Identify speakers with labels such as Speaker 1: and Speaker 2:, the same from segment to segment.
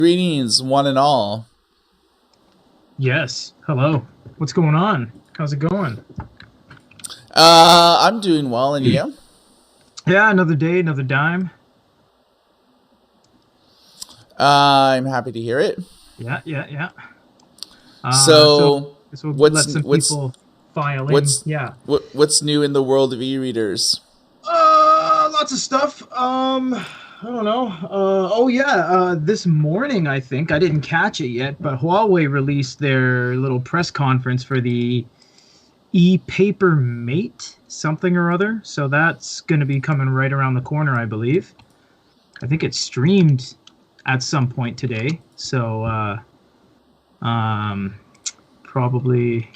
Speaker 1: Greetings, one and all.
Speaker 2: Yes. Hello. What's going on? How's it going?
Speaker 1: I'm doing well, and you?
Speaker 2: Yeah, another day, another dime.
Speaker 1: I'm happy to hear it.
Speaker 2: Yeah. So
Speaker 1: So,
Speaker 2: this will
Speaker 1: what's
Speaker 2: let some
Speaker 1: what's
Speaker 2: people file in.
Speaker 1: what's
Speaker 2: Yeah.
Speaker 1: what's new in the world of e-readers?
Speaker 2: Lots of stuff. I don't know. Oh yeah. This morning I think I didn't catch it yet, but Huawei released their little press conference for the e-paper mate something or other. So that's going to be coming right around the corner, I believe. I think it's streamed at some point today. So probably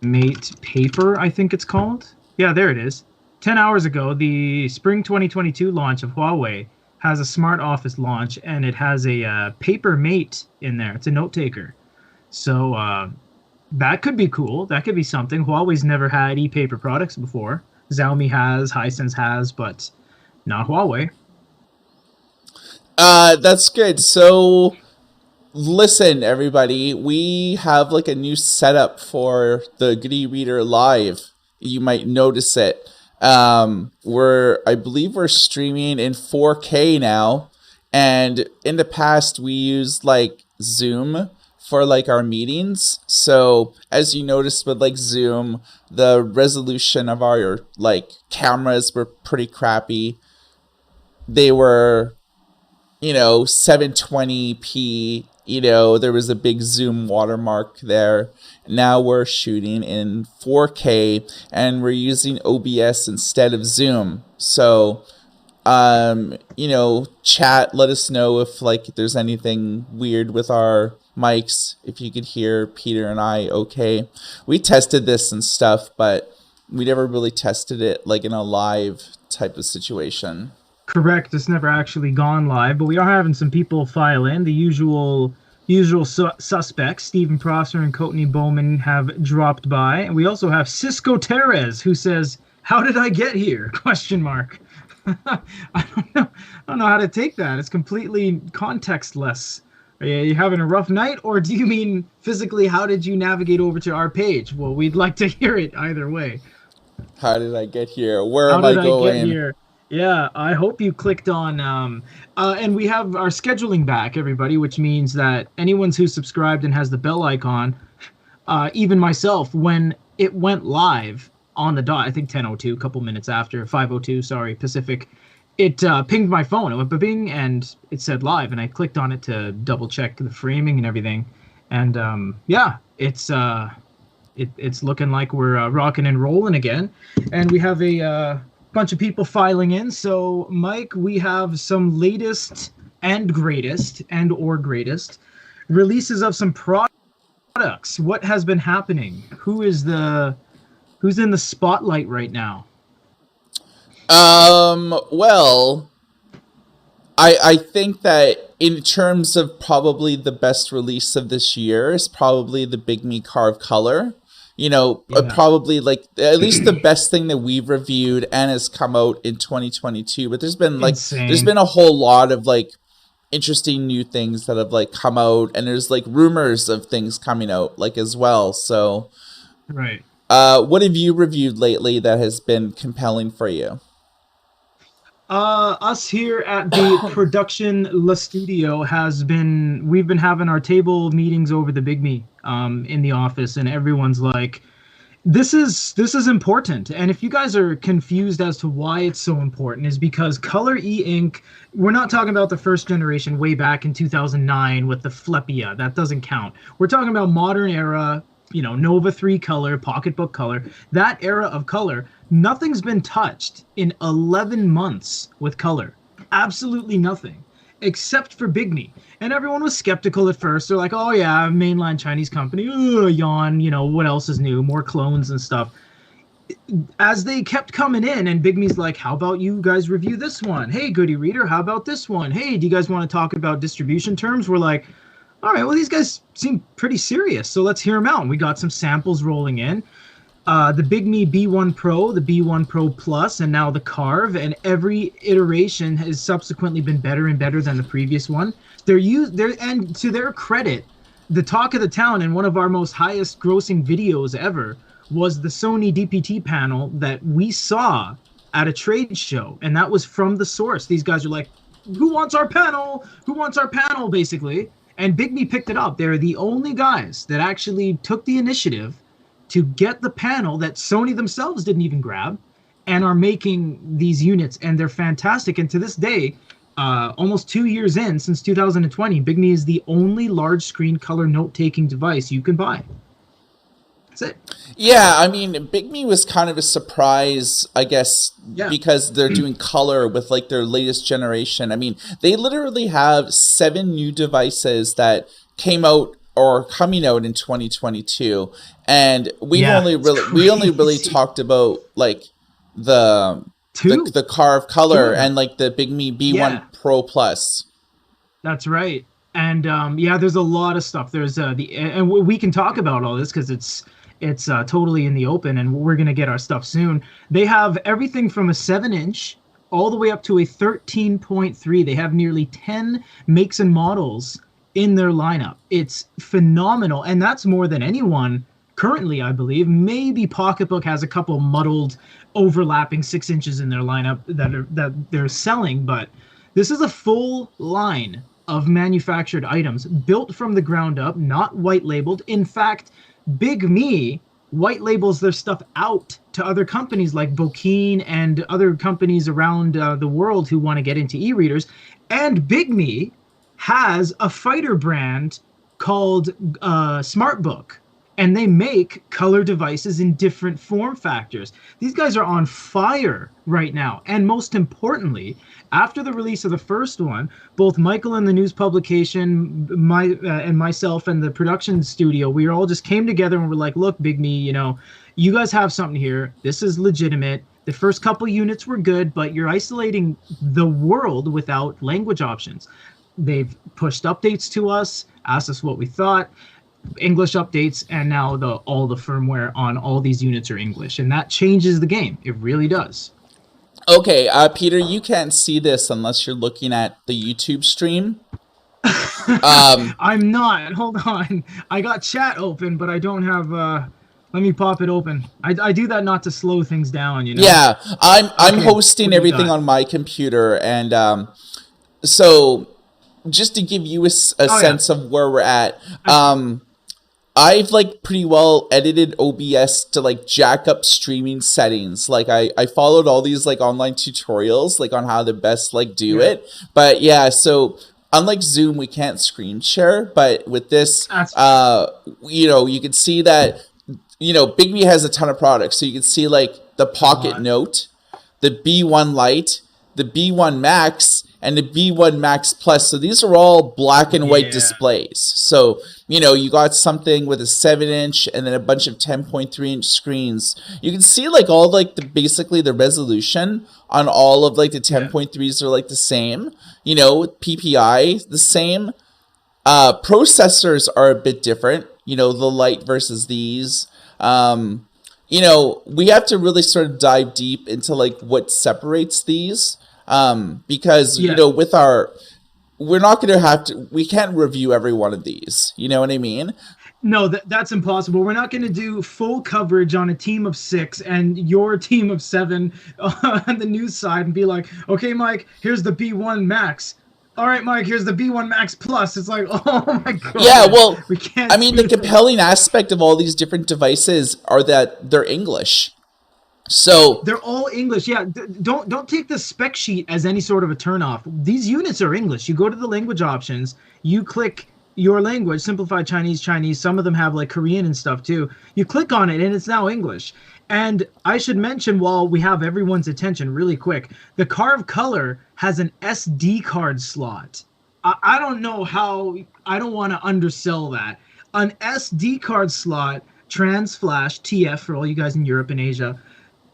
Speaker 2: Mate Paper, I think it's called. Yeah, there it is. 10 hours ago, the spring 2022 launch of Huawei has a smart office launch, and it has a Paper Mate in there. It's a note taker. So that could be cool. That could be something. Huawei's never had e-paper products before. Xiaomi has, Hisense has, but not Huawei.
Speaker 1: That's good. So, listen, everybody, we have like a new setup for the Good Reader Live. You might notice it. I believe we're streaming in 4K now, and in the past we used like Zoom for like our meetings. So as you noticed with like Zoom, the resolution of our like cameras were pretty crappy. They were 720p. There was a big Zoom watermark there. Now we're shooting in 4K, and we're using OBS instead of Zoom. So, chat, let us know if like there's anything weird with our mics, if you could hear Peter and I okay. We tested this and stuff, but we never really tested it like in a live type of situation.
Speaker 2: Correct. It's never actually gone live, but we are having some people file in. The usual suspects, Stephen Prosser and Courtney Bowman, have dropped by. And we also have Cisco Terez, who says, "How did I get here?" Question mark. I don't know. I don't know how to take that. It's completely contextless. Are you having a rough night, or do you mean physically? How did you navigate over to our page? Well, we'd like to hear it either way.
Speaker 1: How did I get here? Where
Speaker 2: How
Speaker 1: am I
Speaker 2: did I get
Speaker 1: going?
Speaker 2: here? Yeah, I hope you clicked on, and we have our scheduling back, everybody, which means that anyone who's subscribed and has the bell icon, even myself, when it went live on the dot, I think 10:02, a couple minutes after, 5:02, sorry, Pacific, it pinged my phone. It went bing, and it said live, and I clicked on it to double check the framing and everything, and yeah, it's looking like we're rocking and rolling again, and we have a bunch of people filing in. So Mike, we have some latest and greatest releases of some products. What has been happening? Who's in the spotlight right now?
Speaker 1: Well, I think that in terms of probably the best release of this year is probably the Bigme Carve Color.
Speaker 2: Yeah.
Speaker 1: Probably like at least the best thing that we've reviewed and has come out in 2022. But there's been a whole lot of like interesting new things that have like come out, and there's like rumors of things coming out like as well. So,
Speaker 2: right.
Speaker 1: What have you reviewed lately that has been compelling for you?
Speaker 2: Us here at the production La Studio we've been having our table meetings over the Bigme in the office, and everyone's like, this is important. And if you guys are confused as to why it's so important, is because Color E-Ink, we're not talking about the first generation way back in 2009 with the Flepia. That doesn't count. We're talking about modern era, Nova 3 color, pocketbook color, that era of color. Nothing's been touched in 11 months with color. Absolutely nothing, except for Bigme. And everyone was skeptical at first. They're like, oh yeah, mainland Chinese company, ugh, yawn, what else is new? More clones and stuff. As they kept coming in, and Bigme's like, how about you guys review this one? Hey, Goody Reader, how about this one? Hey, do you guys want to talk about distribution terms? We're like, all right, well, these guys seem pretty serious, so let's hear them out. And we got some samples rolling in. the Bigme B1 Pro, the B1 Pro Plus, and now the Carve, and every iteration has subsequently been better and better than the previous one. And to their credit, the talk of the town and one of our most highest grossing videos ever was the Sony DPT panel that we saw at a trade show, and that was from the source. These guys are like, "Who wants our panel? Who wants our panel?" Basically, and Bigme picked it up. They're the only guys that actually took the initiative to get the panel that Sony themselves didn't even grab, and are making these units, and they're fantastic. And to this day, almost 2 years in, since 2020, Bigme is the only large screen color note-taking device you can buy. That's it.
Speaker 1: Yeah, I mean, Bigme was kind of a surprise, I guess,
Speaker 2: Yeah.
Speaker 1: because they're doing color with like their latest generation. I mean, they literally have 7 new devices that came out or coming out in 2022, and we only really talked about like the Carve Color and like the Bigme B1 Pro Plus.
Speaker 2: That's right. And there's a lot of stuff. There's and we can talk about all this because it's totally in the open, and we're gonna get our stuff soon. They have everything from a 7-inch all the way up to a 13.3. They have nearly 10 makes and models in their lineup. It's phenomenal, and that's more than anyone currently, I believe. Maybe Pocketbook has a couple muddled, overlapping 6 inches in their lineup that they're selling, but this is a full line of manufactured items built from the ground up, not white labeled. In fact, Bigme white labels their stuff out to other companies like Bokeen and other companies around the world who want to get into e-readers. And Bigme has a fighter brand called SmartBook, and they make color devices in different form factors. These guys are on fire right now. And most importantly, after the release of the first one, both Michael and the news publication, and myself and the production studio, we all just came together and we're like, look, Bigme, you guys have something here. This is legitimate. The first couple units were good, but you're isolating the world without language options. They've pushed updates to us, asked us what we thought, English updates, and now all the firmware on all these units are English, and that changes the game. It really does.
Speaker 1: Okay, Peter, you can't see this unless you're looking at the YouTube stream.
Speaker 2: I'm not. Hold on. I got chat open, but I don't have. Let me pop it open. I do that not to slow things down,
Speaker 1: Yeah, I'm hosting everything on my computer, and so just to give you a sense of where we're at, I've like pretty well edited OBS to like jack up streaming settings. Like I followed all these like online tutorials like on how to best like do it. But yeah, so unlike Zoom, we can't screen share, but with this, you can see that, Bigme has a ton of products. So you can see like the Pocket Note, the B1 Lite, the B1 Max, and the B1 Max Plus. So these are all black and white displays. So, you got something with a 7-inch and then a bunch of 10.3-inch screens. You can see like all like basically the resolution on all of like the 10.3s are like the same. PPI the same. Processors are a bit different. The Lite versus these. We have to really sort of dive deep into like what separates these. Because with we're not going to have to, we can't review every one of these, you know what I mean?
Speaker 2: No, that's impossible. We're not going to do full coverage on a team of 6 and your team of 7 on the news side and be like, okay, Mike, here's the B1 Max. All right, Mike, here's the B1 Max Plus. It's like, oh my God.
Speaker 1: Yeah, well, we can't. I mean, the compelling aspect of all these different devices are that they're English. So
Speaker 2: they're all English. Yeah, don't take the spec sheet as any sort of a turnoff. These units are English. You go to the language options, you click your language, simplified Chinese. Some of them have like Korean and stuff too. You click on it and it's now English. And I should mention, while we have everyone's attention really quick, the Carve Color has an SD card slot. I don't know how, I don't want to undersell that. An SD card slot, trans flash, TF for all you guys in Europe and Asia,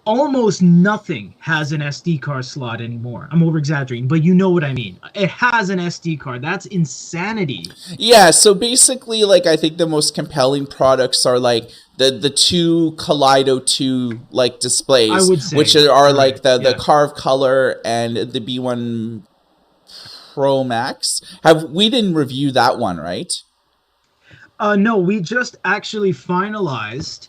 Speaker 2: almost nothing has an SD card slot anymore. I'm over exaggerating, but you know what I mean. It has an SD card. That's insanity.
Speaker 1: Yeah, so basically, like, I think the most compelling products are like the two Kaleido 2 like
Speaker 2: I
Speaker 1: displays,
Speaker 2: would
Speaker 1: which
Speaker 2: say.
Speaker 1: are like
Speaker 2: Right.
Speaker 1: the
Speaker 2: Yeah.
Speaker 1: Carve Color and the B1 Pro Max. Have we didn't review that one, right?
Speaker 2: No, we just actually finalized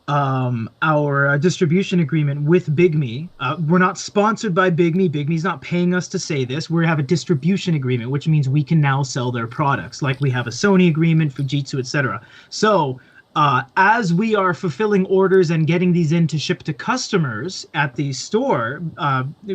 Speaker 2: our distribution agreement with Bigme. We're not sponsored by Bigme. Bigme's not paying us to say this. We have a distribution agreement, which means we can now sell their products, like we have a Sony agreement, Fujitsu, etc. So, as we are fulfilling orders and getting these in to ship to customers at the store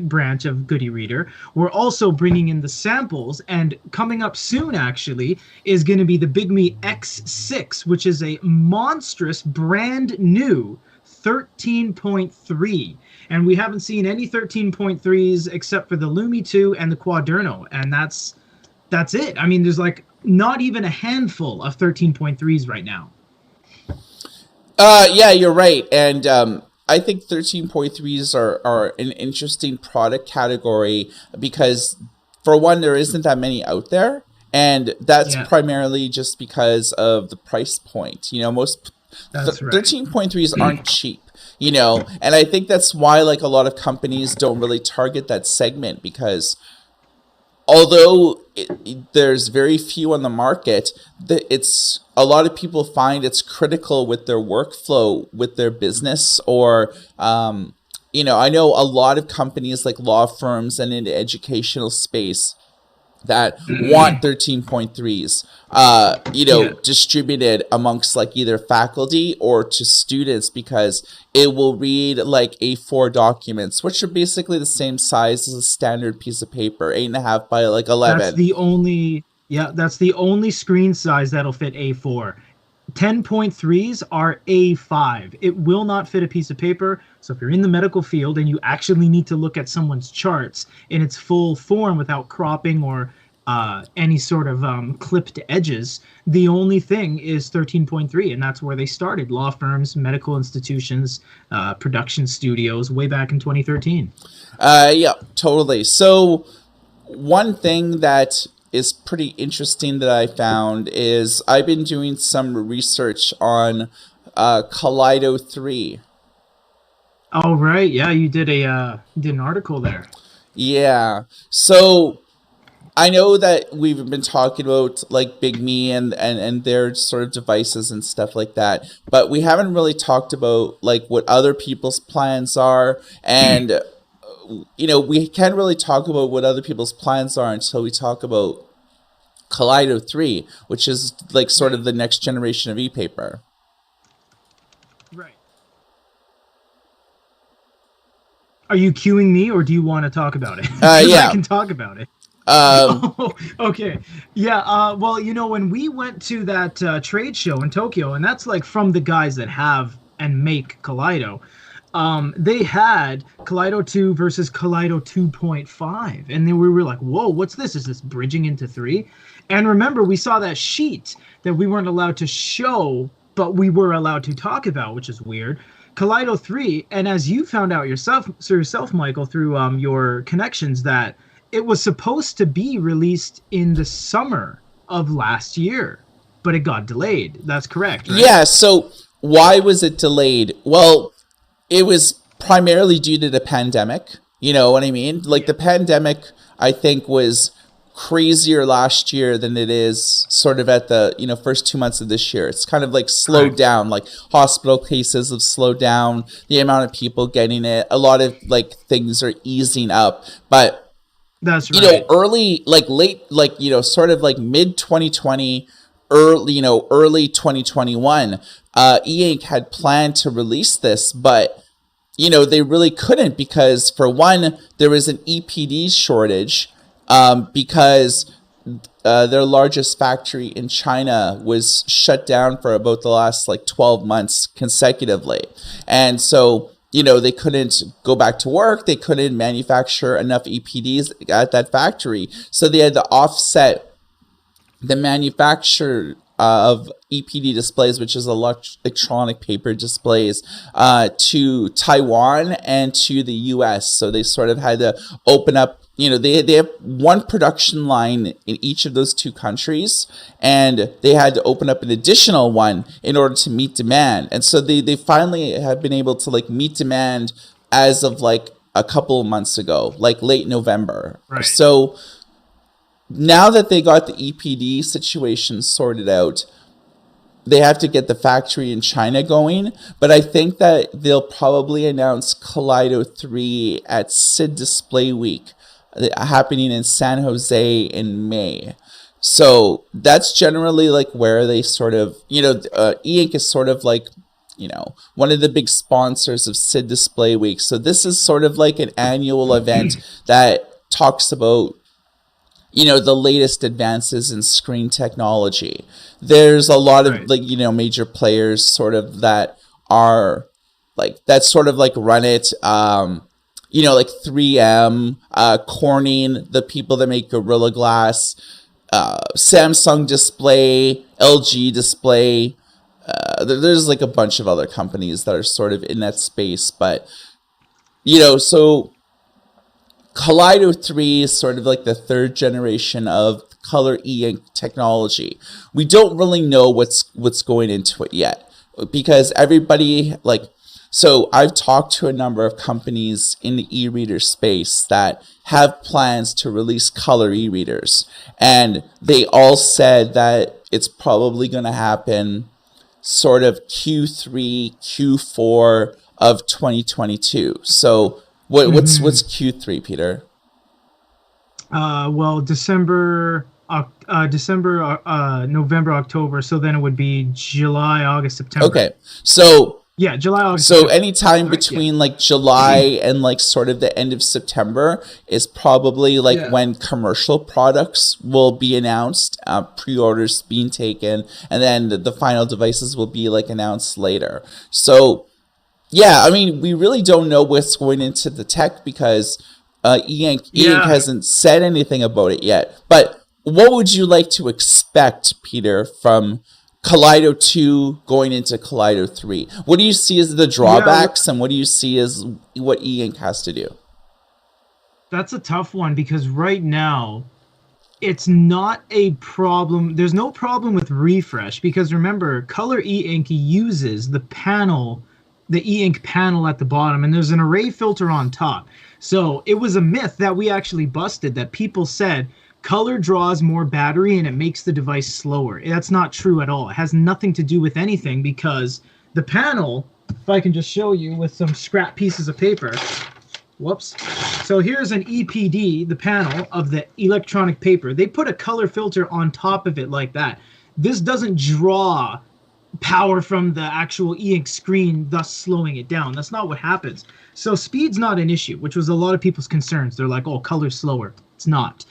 Speaker 2: branch of Goody Reader, we're also bringing in the samples. And coming up soon, actually, is going to be the Bigme X6, which is a monstrous brand new 13.3. And we haven't seen any 13.3s except for the Lumi 2 and the Quaderno. And that's it. I mean, there's like not even a handful of 13.3s right now.
Speaker 1: Yeah, you're right. And I think 13.3s are an interesting product category because, for one, there isn't that many out there. And that's
Speaker 2: Yeah.
Speaker 1: primarily just because of the price point. You know, most
Speaker 2: That's right.
Speaker 1: 13.3s aren't cheap, you know, and I think that's why like a lot of companies don't really target that segment because although there's very few on the market, it's a lot of people find it's critical with their workflow, with their business, or you know, I know a lot of companies like law firms and in the educational space that want 13.3s, you know,
Speaker 2: Yeah.
Speaker 1: distributed amongst like either faculty or to students because it will read like A4 documents, which are basically the same size as a standard piece of paper, 8.5 by like 11.
Speaker 2: That's the only screen size that'll fit A4. 10.3s are A5. It will not fit a piece of paper. So if you're in the medical field and you actually need to look at someone's charts in its full form without cropping or any sort of clipped edges, the only thing is 13.3, and that's where they started. Law firms, medical institutions, production studios, way back in 2013.
Speaker 1: Yeah, totally. So one thing that is pretty interesting that I found is I've been doing some research on Kaleido 3.
Speaker 2: Oh right, yeah, you did an article there.
Speaker 1: Yeah. So I know that we've been talking about like Bigme and their sort of devices and stuff like that, but we haven't really talked about like what other people's plans are. And you know, we can't really talk about what other people's plans are until we talk about Kaleido 3, which is like sort of the next generation of e-paper.
Speaker 2: Right. Are you cueing me, or do you want to talk about it?
Speaker 1: Yeah.
Speaker 2: I can talk about it.
Speaker 1: Um,
Speaker 2: Okay. Yeah. Well, you know, when we went to that trade show in Tokyo, and that's like from the guys that have and make Kaleido, they had Kaleido 2 versus Kaleido 2.5. And then we were like, whoa, what's this? Is this bridging into 3? And remember, we saw that sheet that we weren't allowed to show, but we were allowed to talk about, which is weird. Kaleido 3, and as you found out yourself, Michael, through your connections, that it was supposed to be released in the summer of last year, but it got delayed. That's correct, right?
Speaker 1: yeah. So why was it delayed? Well, it was primarily due to the pandemic. You know what I mean? Like the pandemic, I think, was crazier last year than it is sort of at the, you know, first 2 months of this year. It's kind of like slowed down, like hospital cases have slowed down, the amount of people getting it, a lot of like things are easing up. But
Speaker 2: That's
Speaker 1: you
Speaker 2: right.
Speaker 1: know, early, like late, like, you know, sort of like mid 2020, early, you know, early 2021, E-Ink had planned to release this, but, you know, they really couldn't because, for one, there was an EPD shortage because their largest factory in China was shut down for about the last like 12 months consecutively. And so, you know, they couldn't go back to work. They couldn't manufacture enough EPDs at that factory. So they had to offset the manufacture of EPD displays, which is electronic paper displays, to Taiwan and to the US. So they sort of had to open up, they have one production line in each of those two countries, and they had to open up an additional one in order to meet demand. And so they finally have been able to like meet demand as of like a couple of months ago, like late November.
Speaker 2: Right.
Speaker 1: So now that they got the EPD situation sorted out, they have to get the factory in China going. But I think that they'll probably announce Kaleido 3 at SID Display Week, happening in San Jose in May. So that's generally like where they sort of, E-Ink is sort of like, one of the big sponsors of SID Display Week. So this is sort of like an annual event that talks about, the latest advances in screen technology. There's a lot of like, major players sort of that are like, that sort of like run it, like 3M, Corning, the people that make Gorilla Glass, Samsung Display, LG Display. There's like a bunch of other companies that are sort of in that space, but so Kaleido 3 is sort of like the third generation of color E-Ink technology. We don't really know what's going into it yet, because everybody so I've talked to a number of companies in the e-reader space that have plans to release color e-readers, and they all said that it's probably going to happen sort of Q3, Q4 of 2022. So what's Q3, Peter?
Speaker 2: Well, December, November, October. So then it would be July, August, September.
Speaker 1: Okay, so
Speaker 2: yeah, July, August.
Speaker 1: So
Speaker 2: September.
Speaker 1: anytime between like July and like sort of the end of September is probably like when commercial products will be announced, pre-orders being taken, and then the final devices will be like announced later. So yeah, I mean, we really don't know what's going into the tech, because E-Ink hasn't said anything about it yet. But what would you like to expect, Peter, from Kaleido 2 going into Kaleido 3? What do you see as the drawbacks, and what do you see as what E-Ink has to do?
Speaker 2: That's a tough one, because right now it's not a problem. There's no problem with refresh, because remember, Color E-Ink uses the panel, the E-Ink panel at the bottom, and there's an array filter on top. So it was a myth that we actually busted, that people said color draws more battery and it makes the device slower. That's not true at all. It has nothing to do with anything, because the panel, if I can just show you with some scrap pieces of paper. Whoops. So here's an EPD, the panel of the electronic paper. They put a color filter on top of it like that. This doesn't draw power from the actual E-Ink screen, thus slowing it down. That's not what happens. So speed's not an issue, which was a lot of people's concerns. They're like, oh, color's slower. It's not.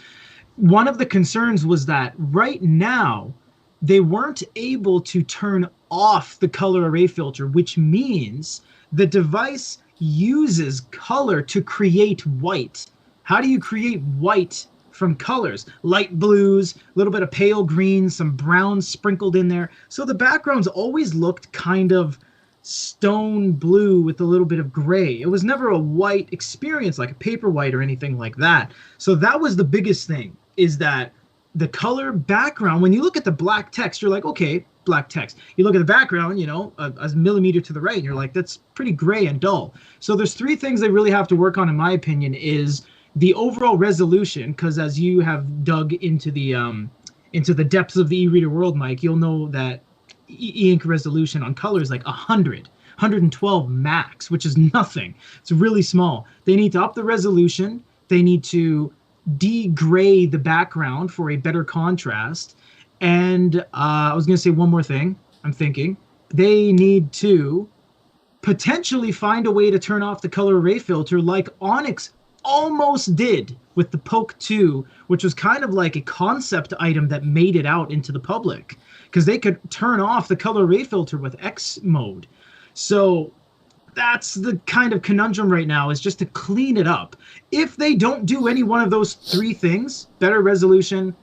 Speaker 2: One of the concerns was that right now they weren't able to turn off the color array filter, which means the device uses color to create white. How do you create white from colors? Light blues, a little bit of pale green, some browns sprinkled in there. So the backgrounds always looked kind of stone blue with a little bit of gray. It was never a white experience, like a paper white or anything like that. So that was the biggest thing, is that the color background, when you look at the black text, you're like, okay, black text. You look at the background, a millimeter to the right, and you're like, that's pretty gray and dull. So there's three things they really have to work on, in my opinion, is the overall resolution, because as you have dug into the depths of the e-reader world, Mike, you'll know that E-Ink resolution on color is like 112 max, which is nothing. It's really small. They need to up the resolution. They need to de-gray the background for a better contrast. And I was going to say one more thing. I'm thinking they need to potentially find a way to turn off the color array filter, like Onyx almost did with the Poke 2, which was kind of like a concept item that made it out into the public, because they could turn off the color array filter with X mode. So that's the kind of conundrum right now, is just to clean it up. If they don't do any one of those three things, better resolution,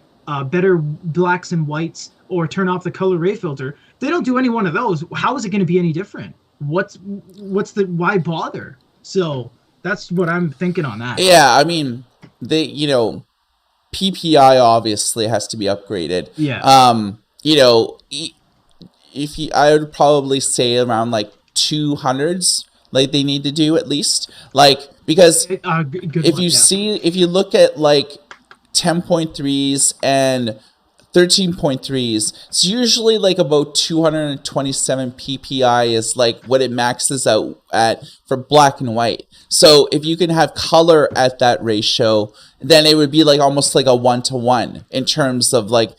Speaker 2: better blacks and whites, or turn off the color ray filter. They don't do any one of those. How is it going to be any different? Why bother? So that's what I'm thinking on that.
Speaker 1: Yeah, I mean, PPI obviously has to be upgraded.
Speaker 2: Yeah.
Speaker 1: I would probably say around like 200s, like they need to do at least, like, because if you look at like 10.3s and 13.3s, it's usually like about 227 PPI is like what it maxes out at for black and white. So if you can have color at that ratio, then it would be like almost like a 1-to-1 in terms of like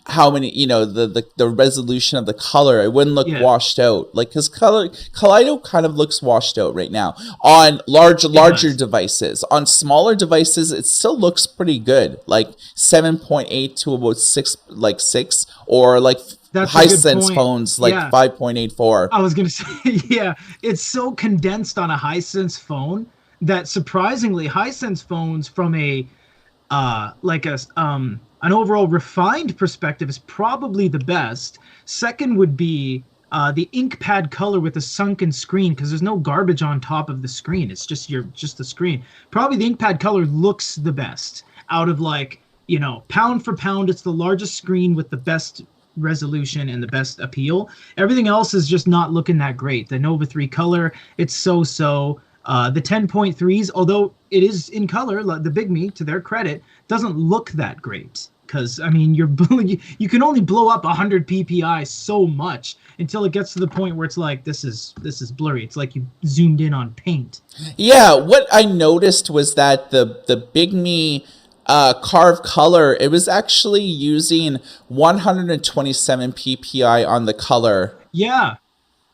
Speaker 1: how many, the resolution of the color. It wouldn't look washed out, like, because Kaleido kind of looks washed out right now on larger devices. On smaller devices, it still looks pretty good, like 7.8 to about 6, or like Hisense phones, like 5.84.
Speaker 2: I was gonna say, yeah, it's so condensed on a Hisense phone that surprisingly Hisense phones from an overall refined perspective is probably the best. Second would be the ink pad color with a sunken screen, because there's no garbage on top of the screen. It's just the screen. Probably the ink pad color looks the best out of, like, pound for pound. It's the largest screen with the best resolution and the best appeal. Everything else is just not looking that great. The Nova 3 color, it's so-so. The 10.3s, although it is in color, the Bigme, to their credit, doesn't look that great. Because, I mean, you can only blow up 100 PPI so much until it gets to the point where it's like, this is blurry. It's like you zoomed in on paint.
Speaker 1: Yeah, what I noticed was that the Bigme carved color, it was actually using 127 PPI on the color.
Speaker 2: Yeah.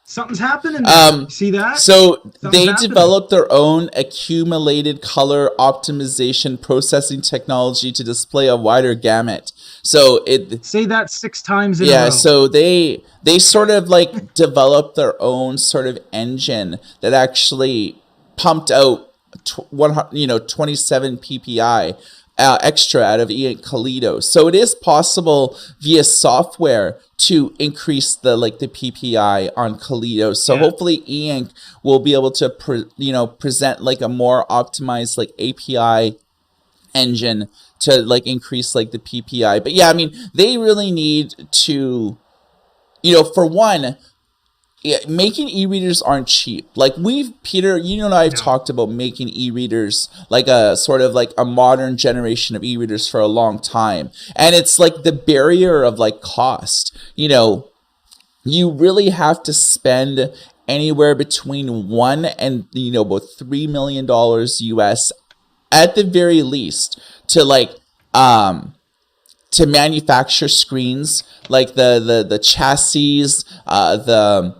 Speaker 2: Something's happening there. See that?
Speaker 1: So they developed their own accumulated color optimization processing technology to display a wider gamut. So
Speaker 2: say that 6 times in a row.
Speaker 1: Yeah, so they sort of like developed their own sort of engine that actually pumped out 27 PPI extra out of e-ink Kaleido. So it is possible via software to increase the PPI on Kaleido. So hopefully e-ink will be able to present like a more optimized like API engine to like increase like the PPI. But yeah, I mean, they really need to, for one, making e-readers aren't cheap. Like Peter, and I've talked about making e-readers like a sort of like a modern generation of e-readers for a long time. And it's like the barrier of like cost. You really have to spend anywhere between $1 and about $3 million US at the very least to like to manufacture screens, like the chassis, the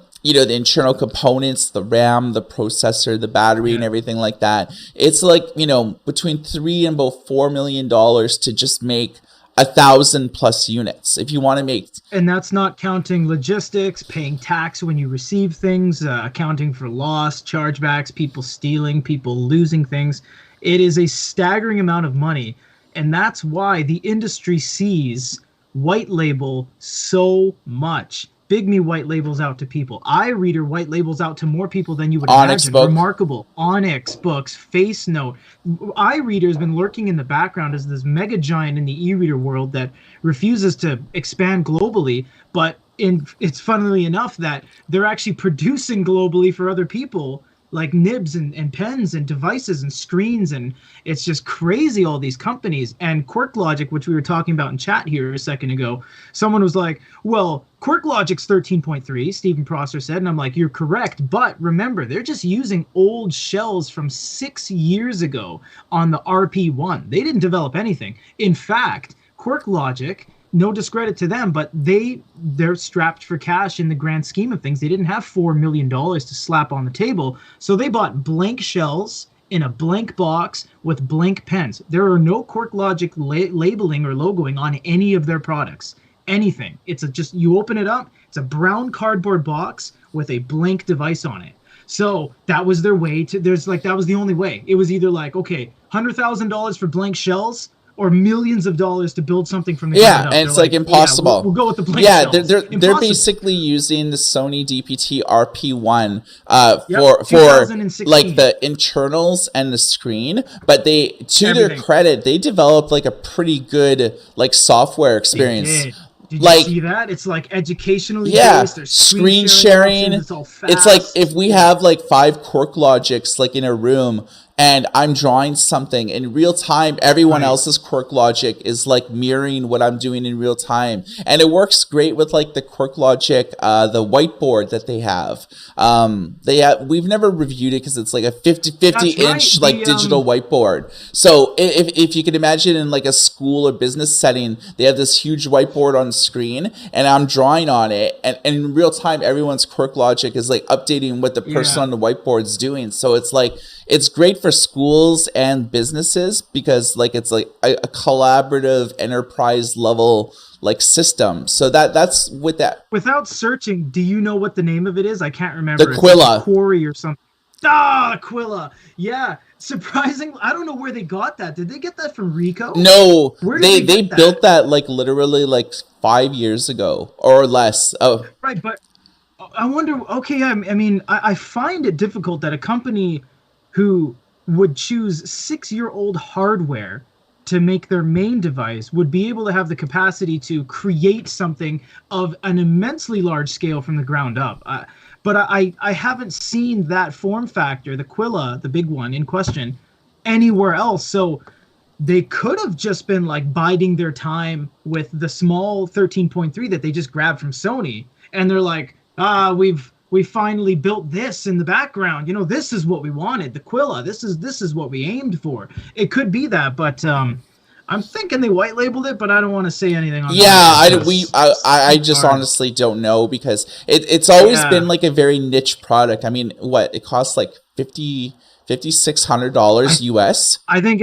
Speaker 1: internal components, the RAM, the processor, the battery, and everything like that. It's like, between $3 and about $4 million to just make 1,000+ units if you want to make.
Speaker 2: And that's not counting logistics, paying tax when you receive things, accounting for loss, chargebacks, people stealing, people losing things. It is a staggering amount of money. And that's why the industry sees white label so much. Bigme white labels out to people. iReader white labels out to more people than you would imagine. Remarkable. Onyx books, Face Note. iReader has been lurking in the background as this mega giant in the e-reader world that refuses to expand globally. But it's funnily enough that they're actually producing globally for other people, like nibs and pens and devices and screens, and it's just crazy, all these companies. And QuirkLogic, which we were talking about in chat here a second ago, someone was like, well, QuirkLogic's 13.3, Stephen Prosser said, and I'm like, you're correct, but remember, they're just using old shells from 6 years ago on the RP1. They didn't develop anything. In fact, QuirkLogic, no discredit to them, but they're strapped for cash in the grand scheme of things. They didn't have $4 million to slap on the table, so they bought blank shells in a blank box with blank pens. There are no QuirkLogic labeling or logoing on any of their products. Anything. It's just, you open it up, it's a brown cardboard box with a blank device on it. So that was their way to, that was the only way. It was either like, okay, $100,000 for blank shells, or millions of dollars to build something from the
Speaker 1: Yeah,
Speaker 2: ground up.
Speaker 1: and it's
Speaker 2: They're
Speaker 1: like impossible.
Speaker 2: Yeah, we'll go with the blank
Speaker 1: Yeah,
Speaker 2: cells.
Speaker 1: they're basically using the Sony DPT RP1
Speaker 2: Yep,
Speaker 1: for
Speaker 2: 2016.
Speaker 1: like the internals and the screen, but they, to their
Speaker 2: Everything.
Speaker 1: credit, they developed like a pretty good like software experience.
Speaker 2: Did
Speaker 1: Like,
Speaker 2: you see that? It's like educationally
Speaker 1: yeah,
Speaker 2: based. There's
Speaker 1: screen sharing.
Speaker 2: options, it's all fast.
Speaker 1: It's like if we have like 5 Quirk Logics like in a room, and I'm drawing something in real time, everyone else's Quirk Logic is like mirroring what I'm doing in real time. And it works great with like the Quirk Logic, the whiteboard that they have. We've never reviewed it because it's like a 50 inch like digital whiteboard. So if you can imagine in like a school or business setting, they have this huge whiteboard on the screen and I'm drawing on it, and in real time, everyone's Quirk Logic is like updating what the person on the whiteboard is doing. So it's like, it's great for schools and businesses because like it's like a collaborative enterprise level like system. So that's with that.
Speaker 2: Without searching, do you know what the name of it is? I can't remember.
Speaker 1: The Quilla.
Speaker 2: Like Quarry or something. Ah, Quilla. Yeah. Surprising. I don't know where they got that. Did they get that from Ricoh?
Speaker 1: No,
Speaker 2: Where did
Speaker 1: they built that like literally like 5 years ago or less. Oh,
Speaker 2: right. But I wonder. Okay, I mean, I find it difficult that a company who would choose 6-year-old hardware to make their main device would be able to have the capacity to create something of an immensely large scale from the ground up. But I haven't seen that form factor, the Quilla, the big one in question, anywhere else. So they could have just been like biding their time with the small 13.3 that they just grabbed from Sony. And they're like, we finally built this in the background. You know, this is what we wanted, the Quilla. This is what we aimed for. It could be that, but I'm thinking they white labeled it, but I don't want to say anything on that.
Speaker 1: I just honestly don't know because it's always been like a very niche product. I mean, what it costs like $5,600 US.
Speaker 2: I think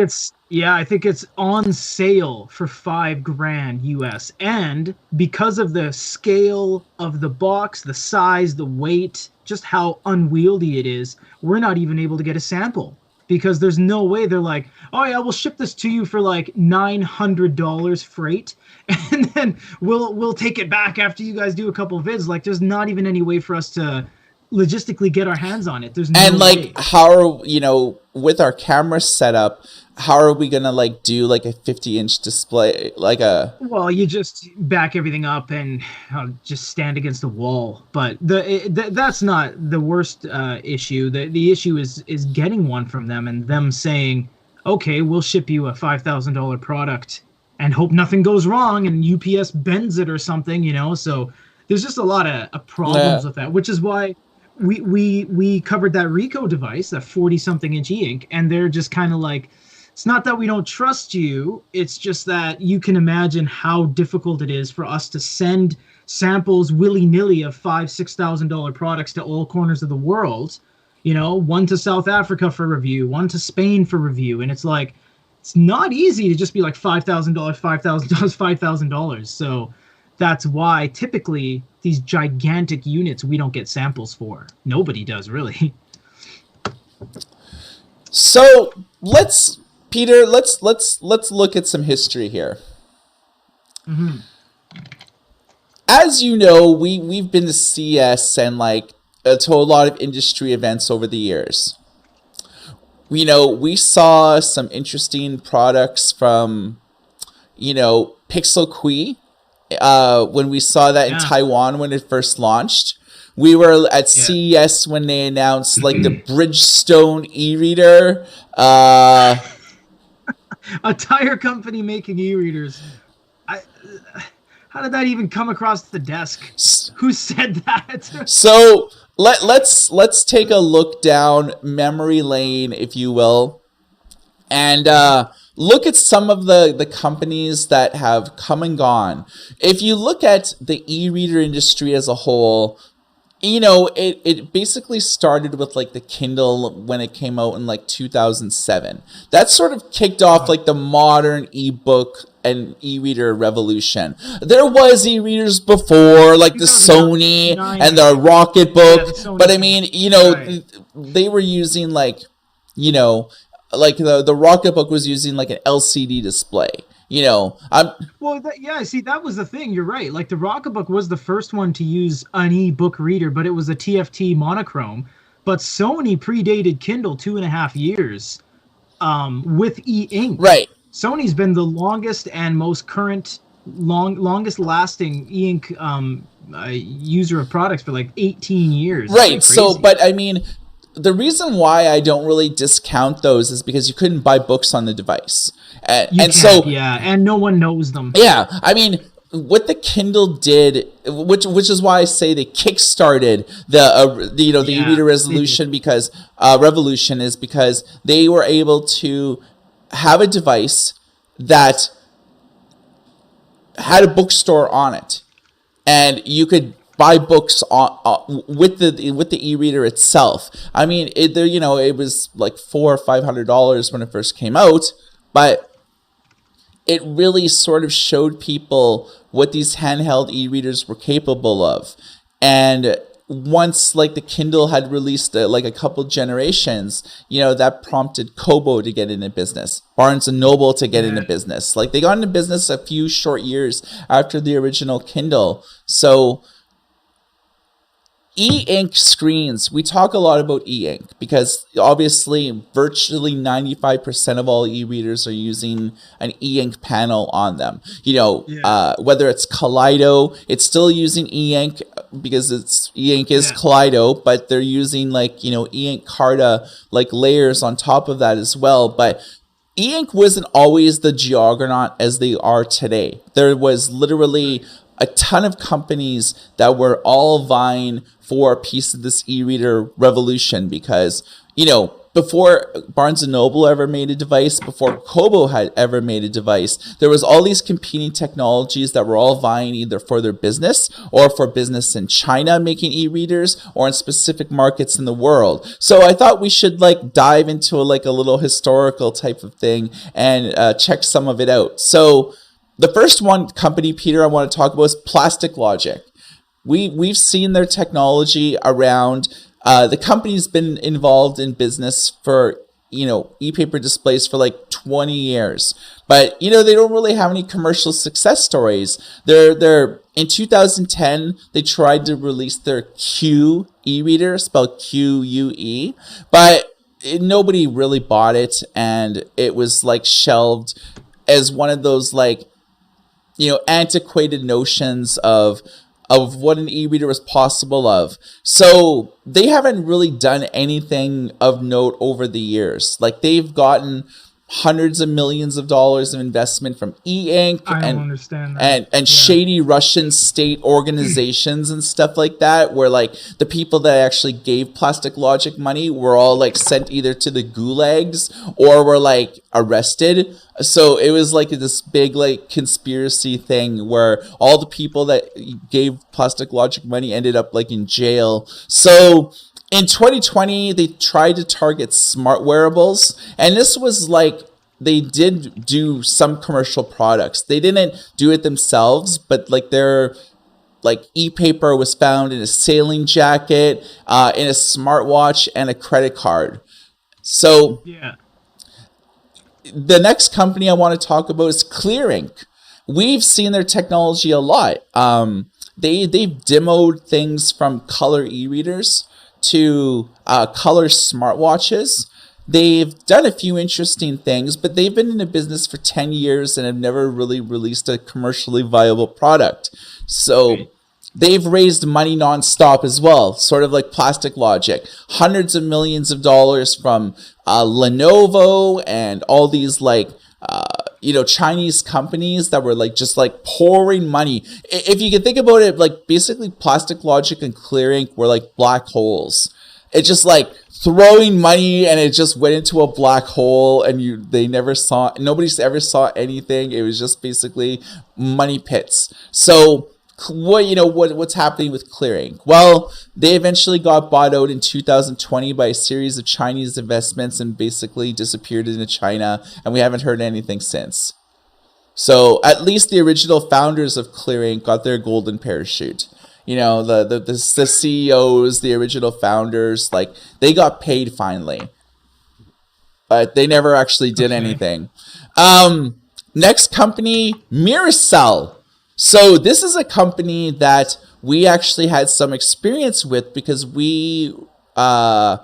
Speaker 2: it's on sale for $5,000 US, and because of the scale of the box, the size, the weight, just how unwieldy it is, we're not even able to get a sample because there's no way. They're like, oh yeah, we'll ship this to you for like $900 freight, and then we'll take it back after you guys do a couple of vids. Like, there's not even any way for us to logistically get our hands on it. There's no
Speaker 1: and like
Speaker 2: way.
Speaker 1: How are, you know, with our camera setup, how are we gonna like do like a 50-inch display, like a?
Speaker 2: Well, you just back everything up and just stand against the wall. But that's not the worst issue. The issue is getting one from them and them saying, okay, we'll ship you a $5,000 product and hope nothing goes wrong and UPS bends it or something, you know. So there's just a lot of problems with that, which is why we covered that Ricoh device, that 40-something inch e-ink, and they're just kind of like, it's not that we don't trust you, it's just that you can imagine how difficult it is for us to send samples willy-nilly of $5,000-$6,000 products to all corners of the world. You know, one to South Africa for review, one to Spain for review, and it's like, it's not easy to just be like $5,000, $5,000, $5,000. So that's why typically these gigantic units we don't get samples for. Nobody does, really.
Speaker 1: So let's look at some history here.
Speaker 2: Mm-hmm.
Speaker 1: As you know, we've been to CES and like to a lot of industry events over the years. You know, we saw some interesting products from, you know, Pixel Qi. When we saw that in Taiwan when it first launched. We were at CES when they announced like the Bridgestone e-reader.
Speaker 2: A tire company making e-readers. How did that even come across the desk? Who said that?
Speaker 1: So let's take a look down memory lane, if you will, and look at some of the companies that have come and gone. If you look at the e-reader industry as a whole, you know, it basically started with like the Kindle when it came out in like 2007. That sort of kicked off like the modern ebook and e-reader revolution. There was e-readers before, like the Sony and the Rocketbook, but I mean, you know, they were using like, you know, like the Rocketbook was using like an LCD display. You know,
Speaker 2: Well, yeah, see, that was the thing. You're right. Like the Rocketbook was the first one to use an e-book reader, but it was a TFT monochrome. But Sony predated Kindle 2.5 years with e-ink.
Speaker 1: right.
Speaker 2: Sony's been the longest and most current, longest lasting e-ink user of products for like 18 years.
Speaker 1: Right. So, but I mean, the reason why I don't really discount those is because you couldn't buy books on the device.
Speaker 2: Yeah, and no one knows them.
Speaker 1: Yeah, I mean, what the Kindle did, which is why I say they kickstarted the e-reader resolution because revolution is because they were able to have a device that had a bookstore on it, and you could buy books with the e-reader itself. I mean, it was like $400 or $500 when it first came out, but it really sort of showed people what these handheld e-readers were capable of. And once like the Kindle had released like a couple generations, that prompted Kobo to get into business, Barnes and Noble to get into business. Like they got into business a few short years after the original Kindle. So e-ink screens, we talk a lot about e-ink because obviously virtually 95% of all e-readers are using an e-ink panel on them. Whether it's Kaleido, it's still using e-ink because it's e-ink is Kaleido, but they're using like, e-ink Carta like layers on top of that as well. But e-ink wasn't always the juggernaut as they are today. There was literally a ton of companies that were all vying for a piece of this e-reader revolution because, before Barnes & Noble ever made a device, before Kobo had ever made a device, there was all these competing technologies that were all vying either for their business or for business in China making e-readers or in specific markets in the world. So I thought we should like dive into a little historical type of thing and check some of it out. So the first one company, Peter, I want to talk about is Plastic Logic. We've seen their technology around. The company's been involved in business for, e-paper displays for like 20 years. But, they don't really have any commercial success stories. They're in 2010, they tried to release their Q e-reader, spelled Q-U-E, but nobody really bought it, and it was like shelved as one of those like, antiquated notions of what an e-reader was possible of. So they haven't really done anything of note over the years. Like they've gotten hundreds of millions of dollars of investment from e-ink and shady Russian state organizations and stuff like that, where like the people that actually gave Plastic Logic money were all like sent either to the gulags or were like arrested. So it was like this big like conspiracy thing where all the people that gave Plastic Logic money ended up like in jail. So in 2020, they tried to target smart wearables, and this was like they did do some commercial products. They didn't do it themselves, but like their like e-paper was found in a sailing jacket, in a smartwatch, and a credit card. So the next company I want to talk about is Clearink. We've seen their technology a lot. They've demoed things from color e-readers to color smartwatches. They've done a few interesting things, but they've been in the business for 10 years and have never really released a commercially viable product. So they've raised money nonstop as well, sort of like Plastic Logic. Hundreds of millions of dollars from Lenovo and all these like Chinese companies that were like just like pouring money. If you can think about it, like basically Plastic Logic and Clearink were like black holes. It's just like throwing money and it just went into a black hole and nobody ever saw anything. It was just basically money pits. So what's happening with Clearink? Well, they eventually got bought out in 2020 by a series of Chinese investments and basically disappeared into China, and we haven't heard anything since. So at least the original founders of Clearink got their golden parachute. The CEOs, the original founders, like they got paid finally. but they never actually did anything. Next company, Mirasol. So this is a company that we actually had some experience with because we...
Speaker 2: the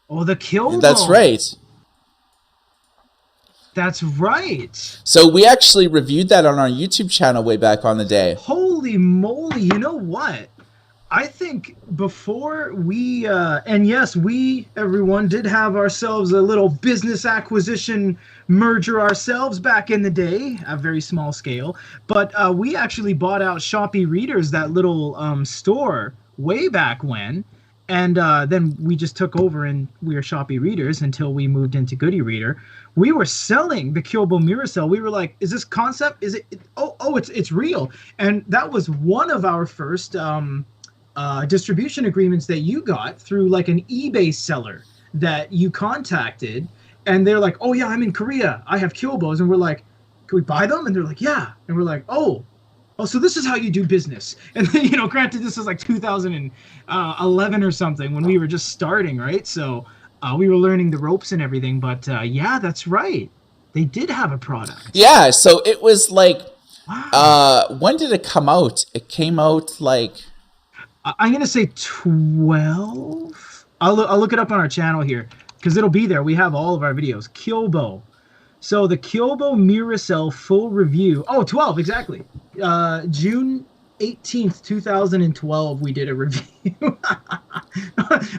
Speaker 2: Kilbo.
Speaker 1: That's right.
Speaker 2: That's right.
Speaker 1: So we actually reviewed that on our YouTube channel way back on the day.
Speaker 2: Holy moly, you know what? I think before we, and yes, everyone did have ourselves a little business acquisition merger ourselves back in the day, a very small scale, but we actually bought out Shopee Readers, that little store, way back when, and then we just took over and we were Shopee Readers until we moved into Goody Reader. We were selling the Kilbo Mirasol. We were like, is this concept, is it, it's real. And that was one of our first distribution agreements that you got through like an eBay seller that you contacted, and they're like, oh yeah, I'm in Korea, I have Kilbos, and we're like, can we buy them? And they're like, yeah. And we're like, oh, so this is how you do business. And then, you know, granted, this was like 2011 or something when we were just starting, right? So we were learning the ropes and everything, but yeah, that's right, they did have a product.
Speaker 1: Yeah, so it was like, wow. When did it come out? It came out like,
Speaker 2: I'm going to say 12. I'll look it up on our channel here because it'll be there. We have all of our videos. Kilbo. So the Kilbo Mirasol full review. Oh, 12, exactly. June 18th, 2012, we did a review.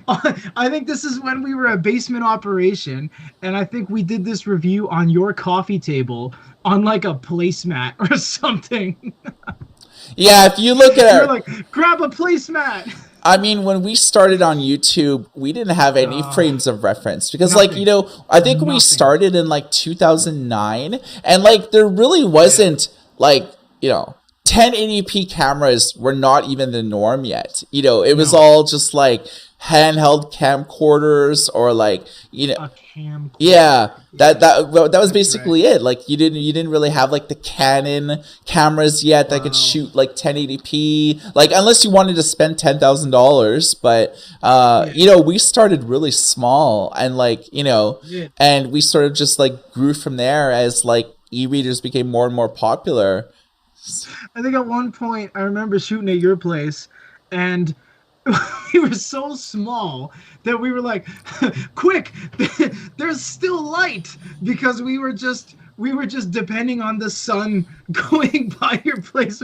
Speaker 2: I think this is when we were a basement operation, and I think we did this review on your coffee table on like a placemat or something.
Speaker 1: Yeah, if you look at
Speaker 2: You're like, grab a placemat.
Speaker 1: I mean, when we started on YouTube, we didn't have any frames of reference because,
Speaker 2: nothing.
Speaker 1: like, you know, I think we started in like 2009, and like there really wasn't like, you know, 1080p cameras were not even the norm yet. You know, it was all just like handheld camcorders or like, you know, yeah, that was basically it. Like you didn't really have like the Canon cameras yet that could shoot like 1080p, like unless you wanted to spend $10,000. But you know, we started really small, and like, you know, and we sort of just like grew from there as like e-readers became more and more popular.
Speaker 2: I think at one point I remember shooting at your place, and we were so small that we were like, quick, there's still light, because we were just depending on the sun going by your place.